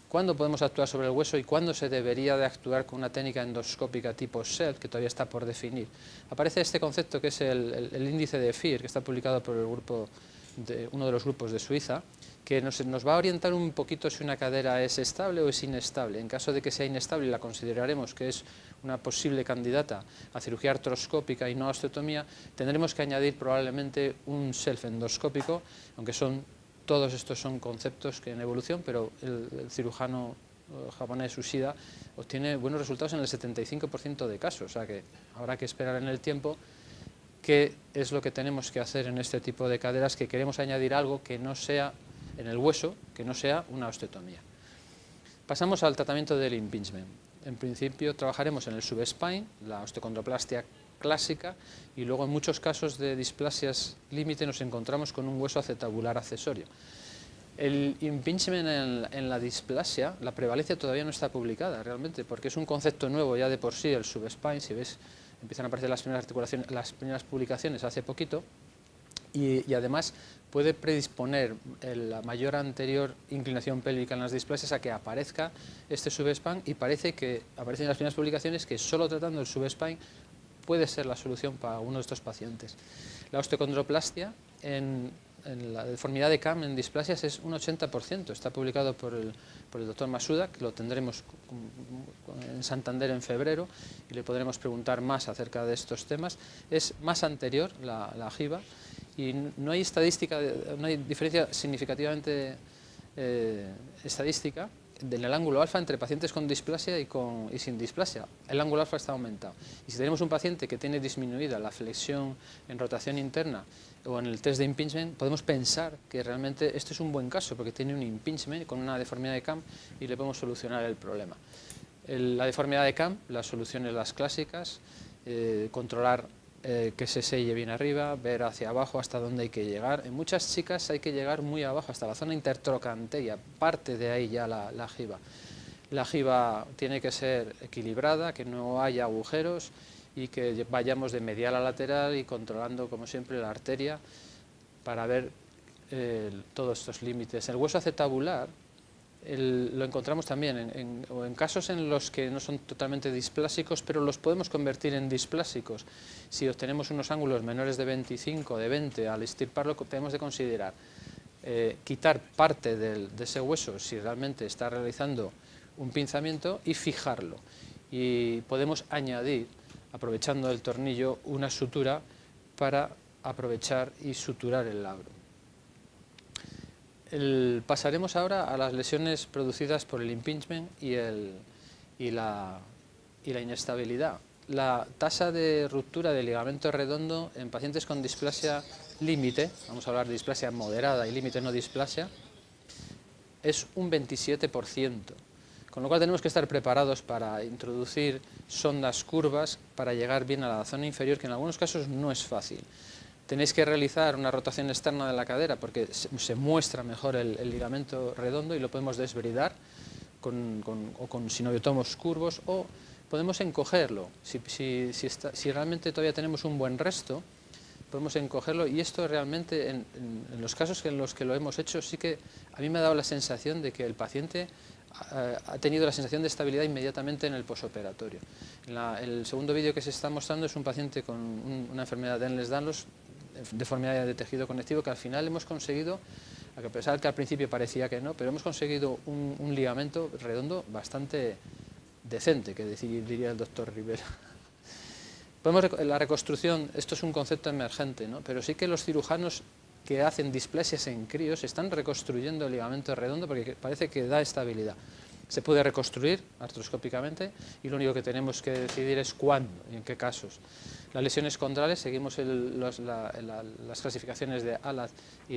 ¿Cuándo podemos actuar sobre el hueso y cuándo se debería de actuar con una técnica endoscópica tipo SHELF, que todavía está por definir? Aparece este concepto que es el índice de FIR, que está publicado por uno de los grupos de Suiza, que nos va a orientar un poquito si una cadera es estable o es inestable. En caso de que sea inestable y la consideraremos que es una posible candidata a cirugía artroscópica y no a osteotomía, tendremos que añadir probablemente un SHELF endoscópico, aunque todos estos son conceptos que en evolución, pero el cirujano japonés Ushida obtiene buenos resultados en el 75% de casos, o sea que habrá que esperar en el tiempo qué es lo que tenemos que hacer en este tipo de caderas, que queremos añadir algo que no sea en el hueso, que no sea una osteotomía. Pasamos al tratamiento del impingement. En principio trabajaremos en el subspine, la osteocondroplastia clásica, y luego en muchos casos de displasias límite nos encontramos con un hueso acetabular accesorio. El impingement en la displasia, la prevalencia todavía no está publicada realmente, porque es un concepto nuevo ya de por sí, el subspine. Si ves, empiezan a aparecer las primeras publicaciones hace poquito, y además puede predisponer la mayor anterior inclinación pélvica en las displasias a que aparezca este subspine, y parece que aparecen en las primeras publicaciones que solo tratando el subspine puede ser la solución para uno de estos pacientes. La osteocondroplastia en la deformidad de CAM en displasias es un 80%, está publicado por el doctor Masuda, que lo tendremos en Santander en febrero y le podremos preguntar más acerca de estos temas. Es más anterior la jiba y no hay diferencia significativamente estadística en el ángulo alfa entre pacientes con displasia y sin displasia. El ángulo alfa está aumentado. Y si tenemos un paciente que tiene disminuida la flexión en rotación interna o en el test de impingement, podemos pensar que realmente este es un buen caso porque tiene un impingement con una deformidad de Camp y le podemos solucionar el problema. La deformidad de Camp, las soluciones las clásicas, controlar que se selle bien arriba, ver hacia abajo hasta dónde hay que llegar. En muchas chicas hay que llegar muy abajo, hasta la zona intertrocanteria, parte de ahí ya la giba. La giba tiene que ser equilibrada, que no haya agujeros y que vayamos de medial a lateral y controlando, como siempre, la arteria para ver todos estos límites. El hueso acetabular lo encontramos también en casos en los que no son totalmente displásicos, pero los podemos convertir en displásicos. Si obtenemos unos ángulos menores de 25, de 20, al extirparlo tenemos de considerar quitar parte de ese hueso si realmente está realizando un pinzamiento y fijarlo. Y podemos añadir, aprovechando el tornillo, una sutura para aprovechar y suturar el labro. Pasaremos ahora a las lesiones producidas por el impingement y la inestabilidad. La tasa de ruptura del ligamento redondo en pacientes con displasia límite, vamos a hablar de displasia moderada y límite no displasia, es un 27%, con lo cual tenemos que estar preparados para introducir sondas curvas para llegar bien a la zona inferior, que en algunos casos no es fácil. Tenéis que realizar una rotación externa de la cadera porque se muestra mejor el ligamento redondo y lo podemos desbridar con sinoviotomos curvos, o podemos encogerlo. Si realmente todavía tenemos un buen resto, podemos encogerlo, y esto realmente en los casos en los que lo hemos hecho, sí que a mí me ha dado la sensación de que el paciente ha tenido la sensación de estabilidad inmediatamente en el posoperatorio. El segundo vídeo que se está mostrando es un paciente con una enfermedad de Ehlers-Danlos, deformidad de tejido conectivo, que al final hemos conseguido, a pesar que al principio parecía que no, pero hemos conseguido un ligamento redondo bastante decente, que diría el doctor Rivera. La reconstrucción, esto es un concepto emergente, ¿no? Pero sí que los cirujanos que hacen displasias en críos están reconstruyendo el ligamento redondo porque parece que da estabilidad. Se puede reconstruir artroscópicamente y lo único que tenemos que decidir es cuándo y en qué casos. Las lesiones condrales, seguimos las clasificaciones de ALAD y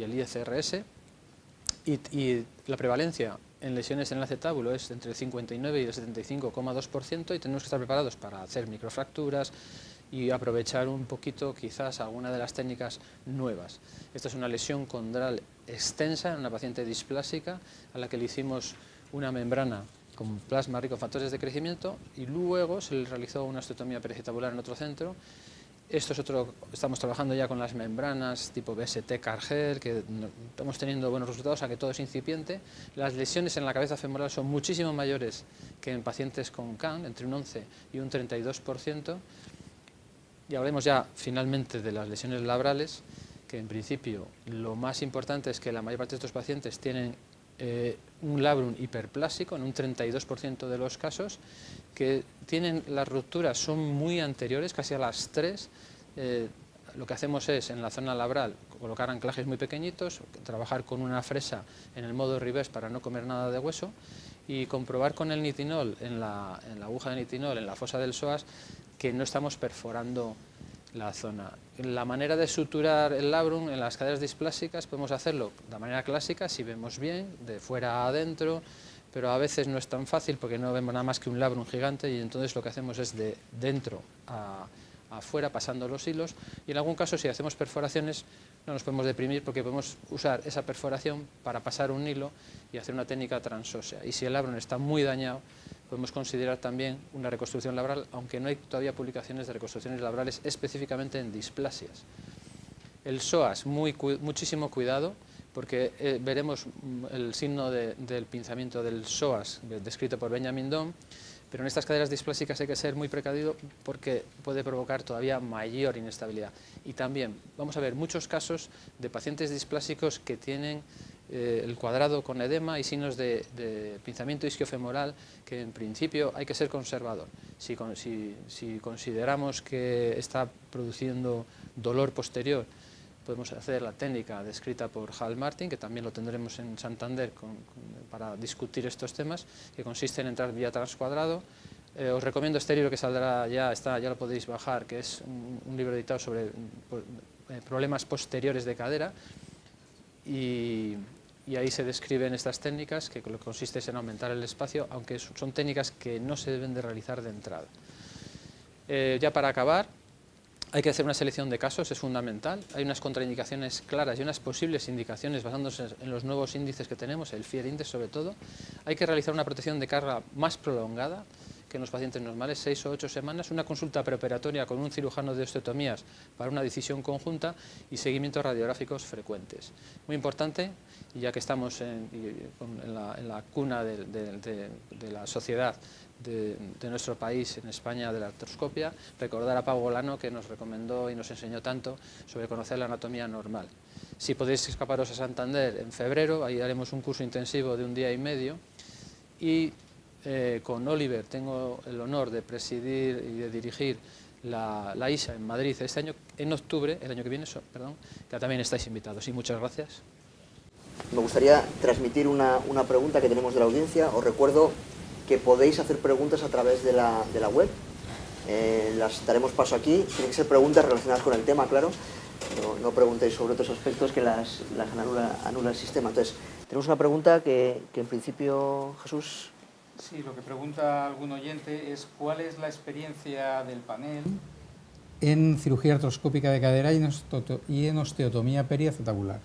el IECRS, y la prevalencia en lesiones en el acetábulo es entre el 59 y el 75,2%, y tenemos que estar preparados para hacer microfracturas y aprovechar un poquito quizás alguna de las técnicas nuevas. Esta es una lesión condral extensa en una paciente displásica a la que le hicimos una membrana con plasma rico en factores de crecimiento y luego se le realizó una osteotomía periacetabular en otro centro. Esto es estamos trabajando ya con las membranas tipo BST Cargel, que estamos teniendo buenos resultados, aunque todo es incipiente. Las lesiones en la cabeza femoral son muchísimo mayores que en pacientes con CAN, entre un 11 y un 32%. Y hablemos ya finalmente de las lesiones labrales, que en principio lo más importante es que la mayor parte de estos pacientes tienen un labrum hiperplásico en un 32% de los casos, que tienen las rupturas son muy anteriores, casi a las 3. Lo que hacemos es en la zona labral colocar anclajes muy pequeñitos, trabajar con una fresa en el modo reverse para no comer nada de hueso y comprobar con el nitinol en la aguja de nitinol en la fosa del psoas que no estamos perforando la zona. La manera de suturar el labrum en las caderas displásicas podemos hacerlo de manera clásica, si vemos bien, de fuera a adentro, pero a veces no es tan fácil porque no vemos nada más que un labrum gigante, y entonces lo que hacemos es de dentro a afuera pasando los hilos, y en algún caso si hacemos perforaciones no nos podemos deprimir porque podemos usar esa perforación para pasar un hilo y hacer una técnica transósea, y si el labrum está muy dañado podemos considerar también una reconstrucción labral, aunque no hay todavía publicaciones de reconstrucciones labrales específicamente en displasias. El psoas, muchísimo cuidado, porque veremos el signo del pinzamiento del psoas descrito por Benjamin Dohm, pero en estas caderas displásicas hay que ser muy precavido porque puede provocar todavía mayor inestabilidad. Y también vamos a ver muchos casos de pacientes displásicos que tienen el cuadrado con edema y signos de pinzamiento isquiofemoral, que en principio hay que ser conservador. Si consideramos que está produciendo dolor posterior podemos hacer la técnica descrita por Hal Martin, que también lo tendremos en Santander para discutir estos temas, que consiste en entrar vía transcuadrado. Os recomiendo este libro que saldrá ya lo podéis bajar, que es un libro editado sobre problemas posteriores de cadera, y ahí se describen estas técnicas, que lo que consiste es en aumentar el espacio, aunque son técnicas que no se deben de realizar de entrada. Ya para acabar, hay que hacer una selección de casos, es fundamental. Hay unas contraindicaciones claras y unas posibles indicaciones basándose en los nuevos índices que tenemos, el Fear Index sobre todo. Hay que realizar una protección de carga más prolongada que en los pacientes normales, 6 o 8 semanas, una consulta preoperatoria con un cirujano de osteotomías para una decisión conjunta y seguimientos radiográficos frecuentes. Muy importante, y ya que estamos en la cuna de la sociedad de nuestro país, en España, de la artroscopia, recordar a Pau Golano, que nos recomendó y nos enseñó tanto sobre conocer la anatomía normal. Si podéis escaparos a Santander en febrero, ahí haremos un curso intensivo de 1 día y medio, y con Oliver tengo el honor de presidir y de dirigir la ISA en Madrid este año, en octubre, el año que viene, perdón, que también estáis invitados. Y muchas gracias. Me gustaría transmitir una pregunta que tenemos de la audiencia. Os recuerdo que podéis hacer preguntas a través de la web. Las daremos paso aquí. Tienen que ser preguntas relacionadas con el tema, claro. No preguntéis sobre otros aspectos que las anula el sistema. Entonces, tenemos una pregunta que en principio, Jesús... Sí, lo que pregunta algún oyente es ¿cuál es la experiencia del panel en cirugía artroscópica de cadera y en osteotomía periacetabular?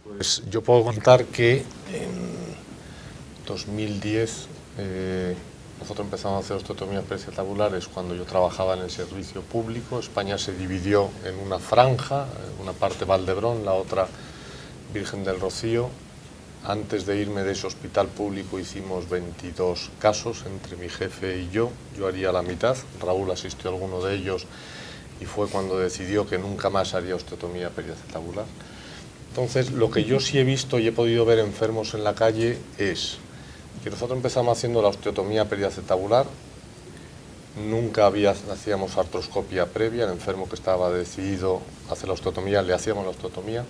Pues yo puedo contar que en 2010 nosotros empezamos a hacer osteotomías periacetabulares cuando yo trabajaba en el servicio público. España se dividió en una franja, una parte Valdebrón, la otra Virgen del Rocío. Antes de irme de ese hospital público hicimos 22 casos entre mi jefe y yo haría la mitad, Raúl asistió a alguno de ellos y fue cuando decidió que nunca más haría osteotomía periacetabular. Entonces, lo que yo sí he visto y he podido ver enfermos en la calle es que nosotros empezamos haciendo la osteotomía periacetabular, nunca hacíamos artroscopia previa, el enfermo que estaba decidido a hacer la osteotomía, le hacíamos la osteotomía.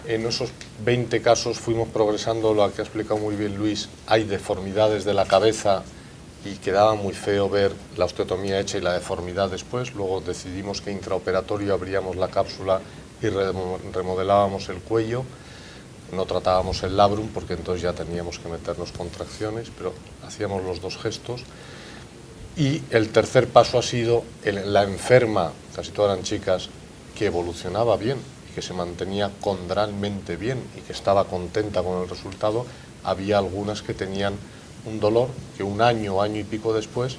En esos 20 casos fuimos progresando, lo que ha explicado muy bien Luis, hay deformidades de la cabeza y quedaba muy feo ver la osteotomía hecha y la deformidad después. Luego decidimos que intraoperatorio abríamos la cápsula y remodelábamos el cuello. No tratábamos el labrum porque entonces ya teníamos que meternos contracciones, pero hacíamos los dos gestos. Y el tercer paso ha sido la enferma, casi todas eran chicas, que evolucionaba bien, que se mantenía condralmente bien y que estaba contenta con el resultado. Había algunas que tenían un dolor que un año y pico después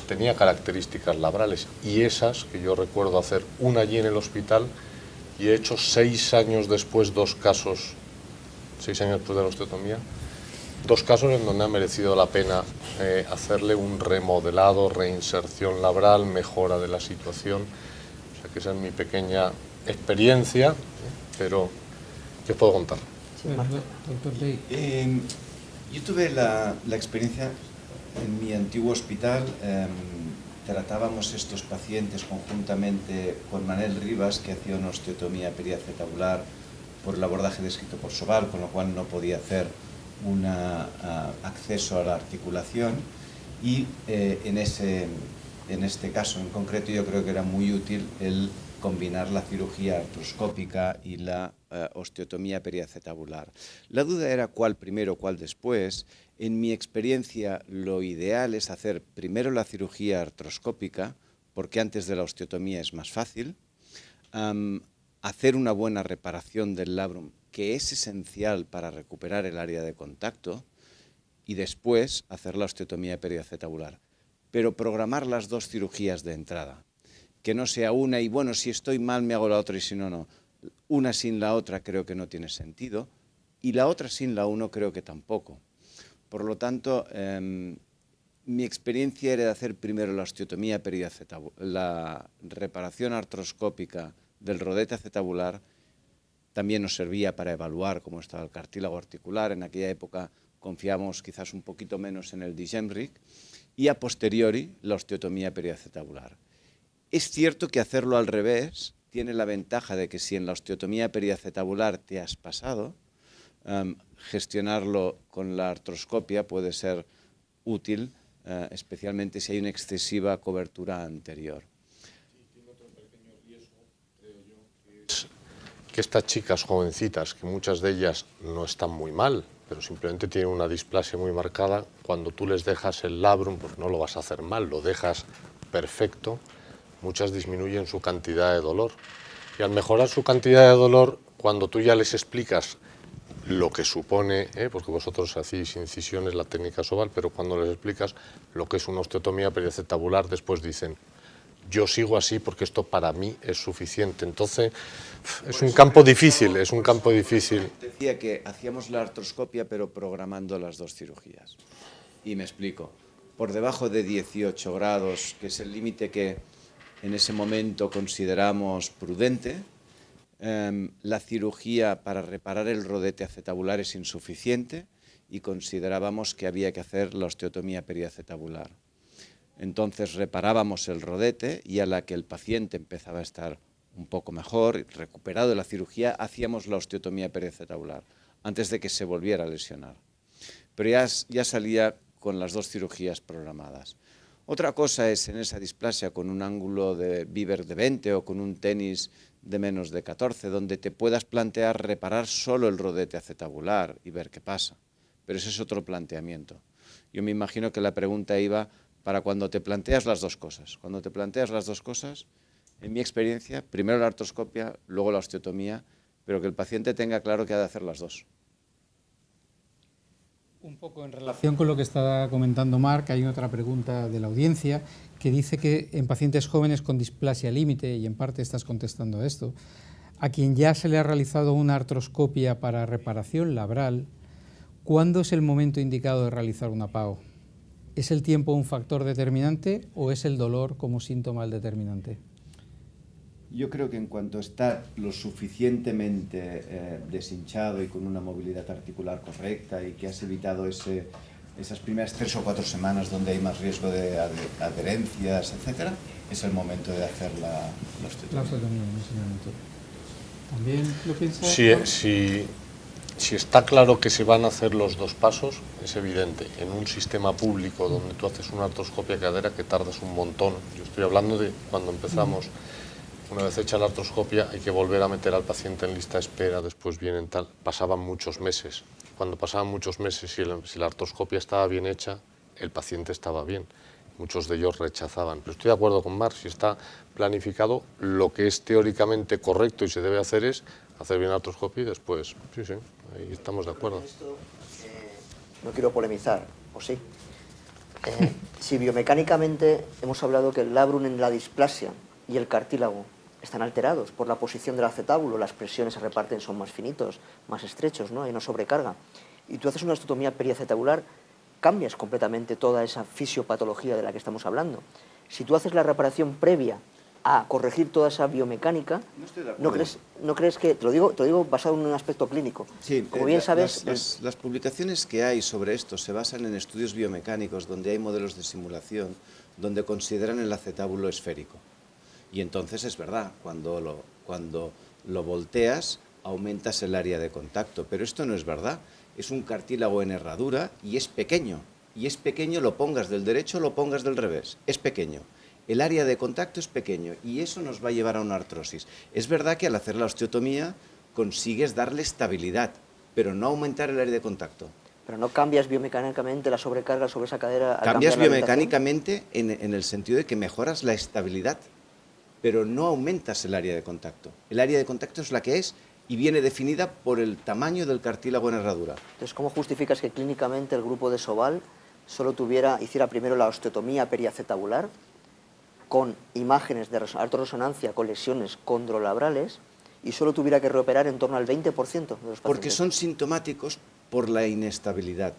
tenía características labrales, y esas, que yo recuerdo hacer una allí en el hospital, y he hecho 6 años después 2 casos, 6 años después de la osteotomía, 2 casos en donde ha merecido la pena hacerle un remodelado, reinserción labral, mejora de la situación. O sea que esa es mi pequeña experiencia, pero ¿qué os puedo contar? Sí, doctor Ley. Yo tuve la experiencia en mi antiguo hospital. Tratábamos estos pacientes conjuntamente con Manel Rivas, que hacía una osteotomía periacetabular por el abordaje descrito por Sobal, con lo cual no podía hacer un acceso a la articulación, y en este caso en concreto yo creo que era muy útil el combinar la cirugía artroscópica y la osteotomía periacetabular. La duda era cuál primero, cuál después. En mi experiencia, lo ideal es hacer primero la cirugía artroscópica, porque antes de la osteotomía es más fácil, hacer una buena reparación del labrum, que es esencial para recuperar el área de contacto, y después hacer la osteotomía periacetabular. Pero programar las dos cirugías de entrada, que no sea una y bueno, si estoy mal me hago la otra y si no, no. Una sin la otra creo que no tiene sentido, y la otra sin la uno creo que tampoco. Por lo tanto, mi experiencia era de hacer primero la osteotomía periacetabular, la reparación artroscópica del rodete acetabular. También nos servía para evaluar cómo estaba el cartílago articular. En aquella época confiamos quizás un poquito menos en el Dijemrich, y a posteriori la osteotomía periacetabular. Es cierto que hacerlo al revés tiene la ventaja de que si en la osteotomía periacetabular te has pasado, gestionarlo con la artroscopia puede ser útil, especialmente si hay una excesiva cobertura anterior. Que estas chicas jovencitas, que muchas de ellas no están muy mal, pero simplemente tienen una displasia muy marcada, cuando tú les dejas el labrum, pues no lo vas a hacer mal, lo dejas perfecto, muchas disminuyen su cantidad de dolor. Y al mejorar su cantidad de dolor, cuando tú ya les explicas lo que supone, porque vosotros hacéis incisiones, la técnica Sobal, pero cuando les explicas lo que es una osteotomía periacetabular, después dicen, yo sigo así porque esto para mí es suficiente. Entonces, es un campo difícil, es un campo difícil. Decía que hacíamos la artroscopia, pero programando las dos cirugías. Y me explico. Por debajo de 18 grados, que es el límite que en ese momento consideramos prudente, la cirugía para reparar el rodete acetabular es insuficiente y considerábamos que había que hacer la osteotomía periacetabular. Entonces reparábamos el rodete y a la que el paciente empezaba a estar un poco mejor, recuperado de la cirugía, hacíamos la osteotomía periacetabular antes de que se volviera a lesionar. Pero ya salía con las dos cirugías programadas. Otra cosa es en esa displasia con un ángulo de Bieber de 20 o con un tenis de menos de 14, donde te puedas plantear reparar solo el rodete acetabular y ver qué pasa. Pero ese es otro planteamiento. Yo me imagino que la pregunta iba para cuando te planteas las dos cosas. Cuando te planteas las dos cosas, en mi experiencia, primero la artroscopia, luego la osteotomía, pero que el paciente tenga claro que ha de hacer las dos. Un poco en relación con lo que está comentando Marc, hay otra pregunta de la audiencia que dice que en pacientes jóvenes con displasia límite, y en parte estás contestando a esto, a quien ya se le ha realizado una artroscopia para reparación labral, ¿cuándo es el momento indicado de realizar una PAO? ¿Es el tiempo un factor determinante o es el dolor como síntoma el determinante? Yo creo que en cuanto está lo suficientemente deshinchado y con una movilidad articular correcta y que has evitado esas primeras 3 o 4 semanas donde hay más riesgo de adherencias, etcétera, es el momento de hacer la osteotomía. La osteotomía en ese momento. ¿También lo piensas? Si está claro que se van a hacer los dos pasos, es evidente. En un sistema público donde tú haces una artroscopia de cadera que tardas un montón, yo estoy hablando de cuando empezamos, una vez hecha la artroscopia hay que volver a meter al paciente en lista de espera, después vienen tal, pasaban muchos meses. Cuando pasaban muchos meses, si la artroscopia estaba bien hecha, el paciente estaba bien. Muchos de ellos rechazaban. Pero estoy de acuerdo con Marc, si está planificado, lo que es teóricamente correcto y se debe hacer es hacer bien la artroscopia y después, sí, ahí estamos de acuerdo. No quiero polemizar, ¿o sí? Si biomecánicamente hemos hablado que el labrum en la displasia y el cartílago están alterados por la posición del acetábulo, las presiones se reparten, son más finitos, más estrechos, ¿no? Hay una sobrecarga. Y tú haces una osteotomía periacetabular, cambias completamente toda esa fisiopatología de la que estamos hablando. Si tú haces la reparación previa a corregir toda esa biomecánica, ¿no crees que, te lo digo basado en un aspecto clínico? Sí, como bien sabes, las publicaciones que hay sobre esto se basan en estudios biomecánicos donde hay modelos de simulación donde consideran el acetábulo esférico. Y entonces es verdad, cuando lo volteas aumentas el área de contacto, pero esto no es verdad. Es un cartílago en herradura y es pequeño. Y es pequeño, lo pongas del derecho o lo pongas del revés. Es pequeño. El área de contacto es pequeño y eso nos va a llevar a una artrosis. Es verdad que al hacer la osteotomía consigues darle estabilidad, pero no aumentar el área de contacto. Pero no cambias biomecánicamente la sobrecarga sobre esa cadera. Cambias biomecánicamente en el sentido de que mejoras la estabilidad, pero no aumentas el área de contacto. El área de contacto es la que es y viene definida por el tamaño del cartílago en herradura. Entonces, ¿cómo justificas que clínicamente el grupo de Sobal solo hiciera primero la osteotomía periacetabular con imágenes de alta resonancia con lesiones condrolabrales y solo tuviera que reoperar en torno al 20% de los pacientes? Porque son sintomáticos por la inestabilidad.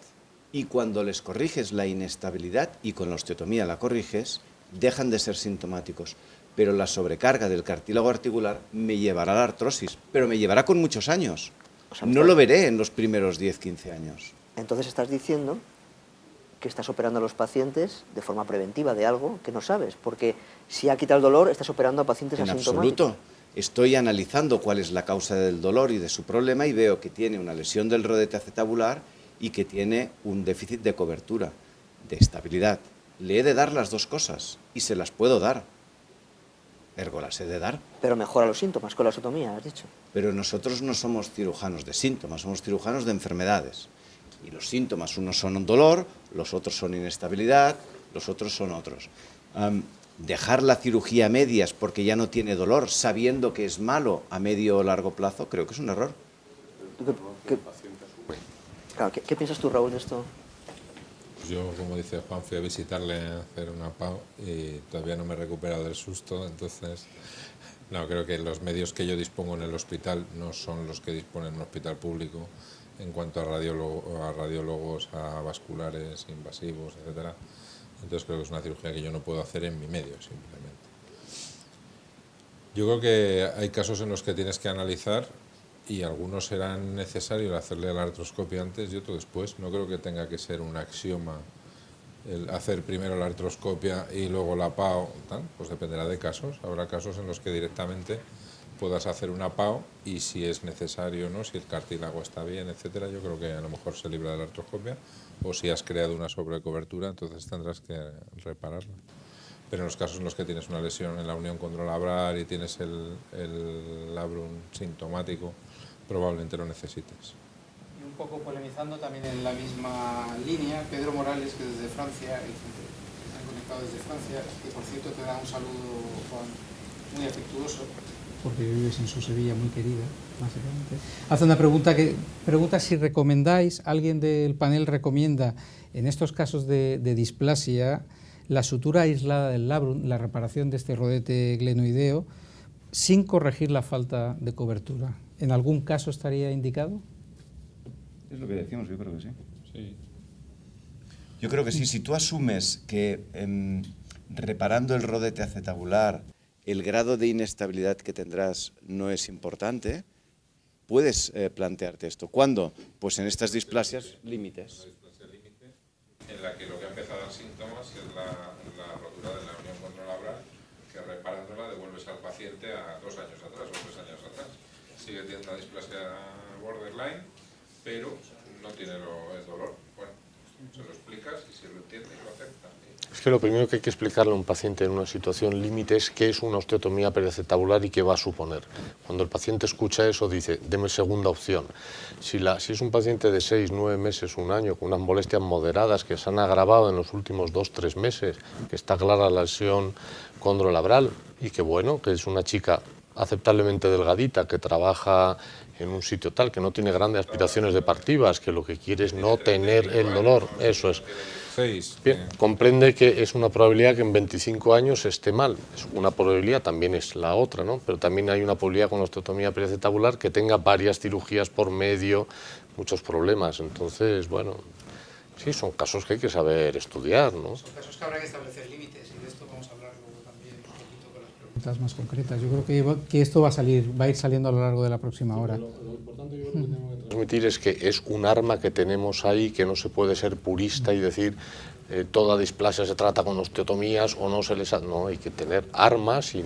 Y cuando les corriges la inestabilidad, y con la osteotomía la corriges, dejan de ser sintomáticos. Pero la sobrecarga del cartílago articular me llevará a la artrosis, pero me llevará con muchos años. O sea, no lo veré en los primeros 10-15 años. Entonces estás diciendo que estás operando a los pacientes de forma preventiva de algo que no sabes, porque si ha quitado el dolor, estás operando a pacientes asintomáticos. En absoluto. estoy analizando cuál es la causa del dolor y de su problema y veo que tiene una lesión del rodete acetabular y que tiene un déficit de cobertura, de estabilidad. Le he de dar las dos cosas y se las puedo dar. Ergo las he de dar. Pero mejora los síntomas con la osteotomía, has dicho. Pero nosotros no somos cirujanos de síntomas, somos cirujanos de enfermedades. Y los síntomas, unos son un dolor, los otros son inestabilidad, los otros son otros. Dejar la cirugía a medias porque ya no tiene dolor, sabiendo que es malo a medio o largo plazo, creo que es un error. ¿Qué piensas tú, Raúl, de esto? Pues yo, como dice Juan, fui a visitarle a hacer una PAO y todavía no me he recuperado del susto, entonces no, creo que los medios que yo dispongo en el hospital no son los que dispone en un hospital público en cuanto a radiólogos, a vasculares, invasivos, etcétera. Entonces creo que es una cirugía que yo no puedo hacer en mi medio, simplemente. Yo creo que hay casos en los que tienes que analizar y algunos serán necesarios hacerle la artroscopia antes y otro después. No creo que tenga que ser un axioma el hacer primero la artroscopia y luego la PAO, tal. Pues dependerá de casos. Habrá casos en los que directamente puedas hacer una PAO y si es necesario, ¿no? Si el cartílago está bien, etcétera, yo creo que a lo mejor se libra de la artroscopia, o si has creado una sobrecobertura, entonces tendrás que repararla. Pero en los casos en los que tienes una lesión en la unión condrolabrar y tienes el labrum sintomático, probablemente lo necesites. Y un poco polemizando también en la misma línea, Pedro Morales, que desde Francia, hay gente que se han conectado desde Francia, que por cierto te da un saludo, Juan, muy afectuoso, porque vives en su Sevilla muy querida, básicamente. Hace una pregunta si recomendáis, alguien del panel recomienda, en estos casos de displasia, la sutura aislada del labrum, la reparación de este rodete glenoideo, sin corregir la falta de cobertura. ¿En algún caso estaría indicado? Es lo que decimos, yo creo que sí. Sí. Yo creo que sí. Si tú asumes que reparando el rodete acetabular el grado de inestabilidad que tendrás no es importante, puedes plantearte esto. ¿Cuándo? Pues en estas displasias límites. En la que lo que ha empezado a dar síntomas es la rotura de la unión condrolabrar, que reparándola devuelves al paciente a 2 años atrás o 3 años atrás. Sigue teniendo una displasia borderline, pero no tiene el dolor. Bueno, se lo explicas y si lo entiende lo acepta. Es que lo primero que hay que explicarle a un paciente en una situación límite es qué es una osteotomía periacetabular y qué va a suponer. Cuando el paciente escucha eso dice, deme segunda opción. Si es un paciente de 6, 9 meses, 1 año, con unas molestias moderadas que se han agravado en los últimos 2, 3 meses, que está clara la lesión condrolabral y que bueno, que es una chica aceptablemente delgadita, que trabaja en un sitio tal, que no tiene grandes aspiraciones deportivas, que lo que quiere es no tener el dolor, eso es. Bien, comprende que es una probabilidad que en 25 años esté mal, es una probabilidad, también es la otra, ¿no? Pero también hay una probabilidad con la osteotomía periacetabular que tenga varias cirugías por medio, muchos problemas, entonces, bueno, sí, son casos que hay que saber estudiar, ¿no? Son casos que habrá que establecer límites y de esto vamos a hablar luego también un poquito con las preguntas más concretas. Yo creo que esto va a ir saliendo a lo largo de la próxima hora. Lo importante yo creo que tengo que transmitir es que es un arma que tenemos ahí, que no se puede ser purista y decir toda displasia se trata con osteotomías o no se les... No, hay que tener armas y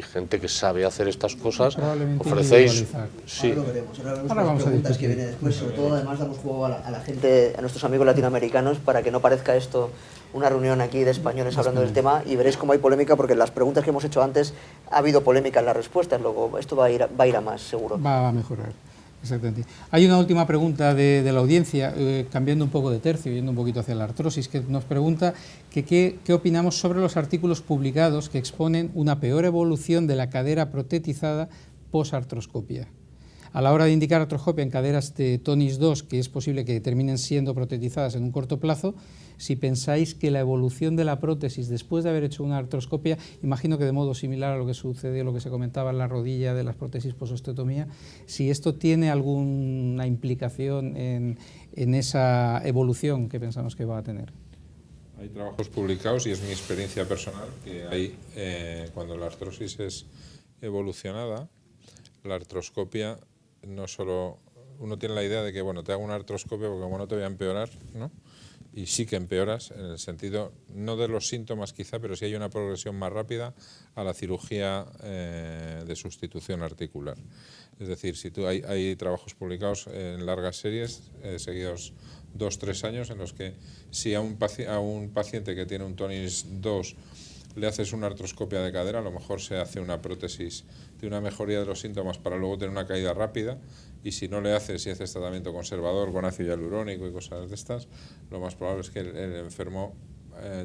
gente que sabe hacer estas cosas. Ofrecéis... Sí. Ahora lo veremos, ahora vamos a preguntas que vienen después. Sobre todo, además, damos juego a la gente, a nuestros amigos latinoamericanos, para que no parezca esto una reunión aquí de españoles hablando del tema, y veréis cómo hay polémica, porque en las preguntas que hemos hecho antes ha habido polémica en las respuestas. Luego esto va a ir a más, seguro. Va a mejorar. Exactamente. Hay una última pregunta de la audiencia, cambiando un poco de tercio, yendo un poquito hacia la artrosis, que nos pregunta que qué opinamos sobre los artículos publicados que exponen una peor evolución de la cadera protetizada post-artroscopia. A la hora de indicar artroscopia en caderas de TONIS 2, que es posible que terminen siendo protetizadas en un corto plazo, si pensáis que la evolución de la prótesis después de haber hecho una artroscopia, imagino que de modo similar a lo que sucedió, lo que se comentaba en la rodilla de las prótesis postosteotomía, si esto tiene alguna implicación en esa evolución que pensamos que va a tener. Hay trabajos publicados y es mi experiencia personal que hay cuando la artrosis es evolucionada, la artroscopia no solo... Uno tiene la idea de que, bueno, te hago una artroscopia porque como no te voy a empeorar, ¿no? y sí que empeoras en el sentido, no de los síntomas quizá, pero sí hay una progresión más rápida a la cirugía de sustitución articular. Es decir, si tú hay trabajos publicados en largas series, seguidos 2-3 años, en los que si a un paciente que tiene un Tonys 2 le haces una artroscopia de cadera, a lo mejor se hace una prótesis de una mejoría de los síntomas para luego tener una caída rápida, y si no le haces y haces tratamiento conservador con ácido hialurónico y cosas de estas, lo más probable es que el enfermo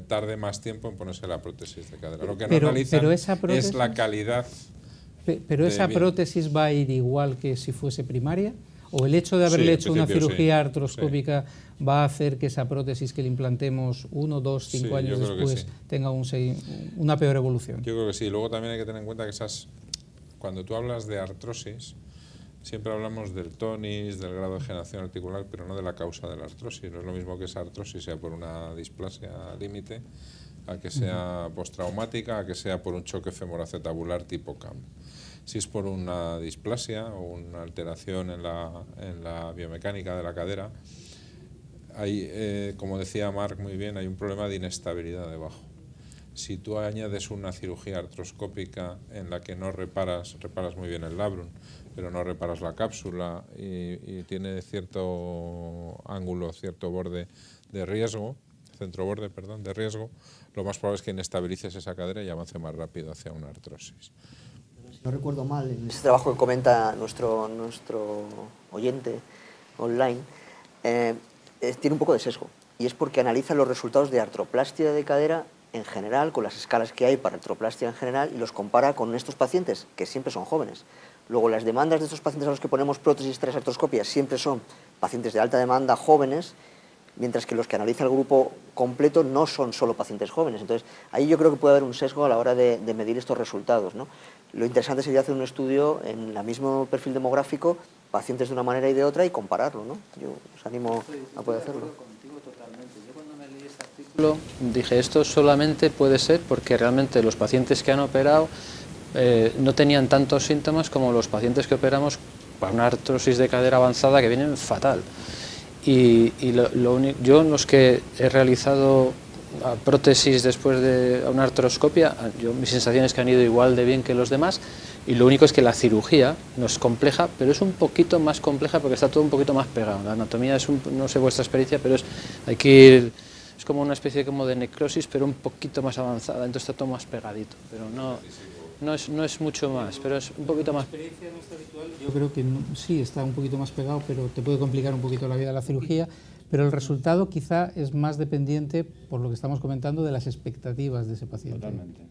tarde más tiempo en ponerse la prótesis de cadera. Lo que no analizan es la calidad. Pero esa prótesis va a ir igual que si fuese primaria, o el hecho de haberle hecho una cirugía artroscópica va a hacer que esa prótesis que le implantemos 1, 2, 5 años después tenga una peor evolución. Yo creo que sí. Luego también hay que tener en cuenta que cuando tú hablas de artrosis, siempre hablamos del tonus, del grado de degeneración articular, pero no de la causa de la artrosis. No es lo mismo que esa artrosis sea por una displasia límite, a que sea postraumática, a que sea por un choque femoroacetabular tipo CAM. Si es por una displasia o una alteración en la biomecánica de la cadera, hay, como decía Marc muy bien, hay un problema de inestabilidad debajo. Si tú añades una cirugía artroscópica en la que no reparas muy bien el labrum, pero no reparas la cápsula y tiene cierto ángulo, cierto borde de riesgo, centroborde, perdón, de riesgo, lo más probable es que inestabilices esa cadera y avance más rápido hacia una artrosis. Si no recuerdo mal, en ese trabajo que comenta nuestro oyente online, tiene un poco de sesgo, y es porque analiza los resultados de artroplastia de cadera en general, con las escalas que hay para artroplastia en general, y los compara con estos pacientes, que siempre son jóvenes. Luego, las demandas de estos pacientes a los que ponemos prótesis tras artroscopia siempre son pacientes de alta demanda, jóvenes, mientras que los que analiza el grupo completo no son solo pacientes jóvenes. Entonces, ahí yo creo que puede haber un sesgo a la hora de medir estos resultados, ¿no? Lo interesante sería hacer un estudio en el mismo perfil demográfico, pacientes de una manera y de otra, y compararlo, ¿no? Yo os animo a poder hacerlo. Yo cuando me leí este artículo dije, esto solamente puede ser porque realmente los pacientes que han operado no tenían tantos síntomas como los pacientes que operamos para una artrosis de cadera avanzada, que vienen fatal. Yo en los que he realizado prótesis después de una artroscopia, mis sensaciones que han ido igual de bien que los demás, y lo único es que la cirugía no es compleja, pero es un poquito más compleja porque está todo un poquito más pegado. La anatomía es no sé vuestra experiencia, pero hay que ir, es como una especie como de necrosis, pero un poquito más avanzada, entonces está todo más pegadito, pero no es mucho más, pero es un poquito más. La experiencia nuestra habitual, yo creo que sí está un poquito más pegado, pero te puede complicar un poquito la vida de la cirugía, pero el resultado quizá es más dependiente, por lo que estamos comentando, de las expectativas de ese paciente. Totalmente.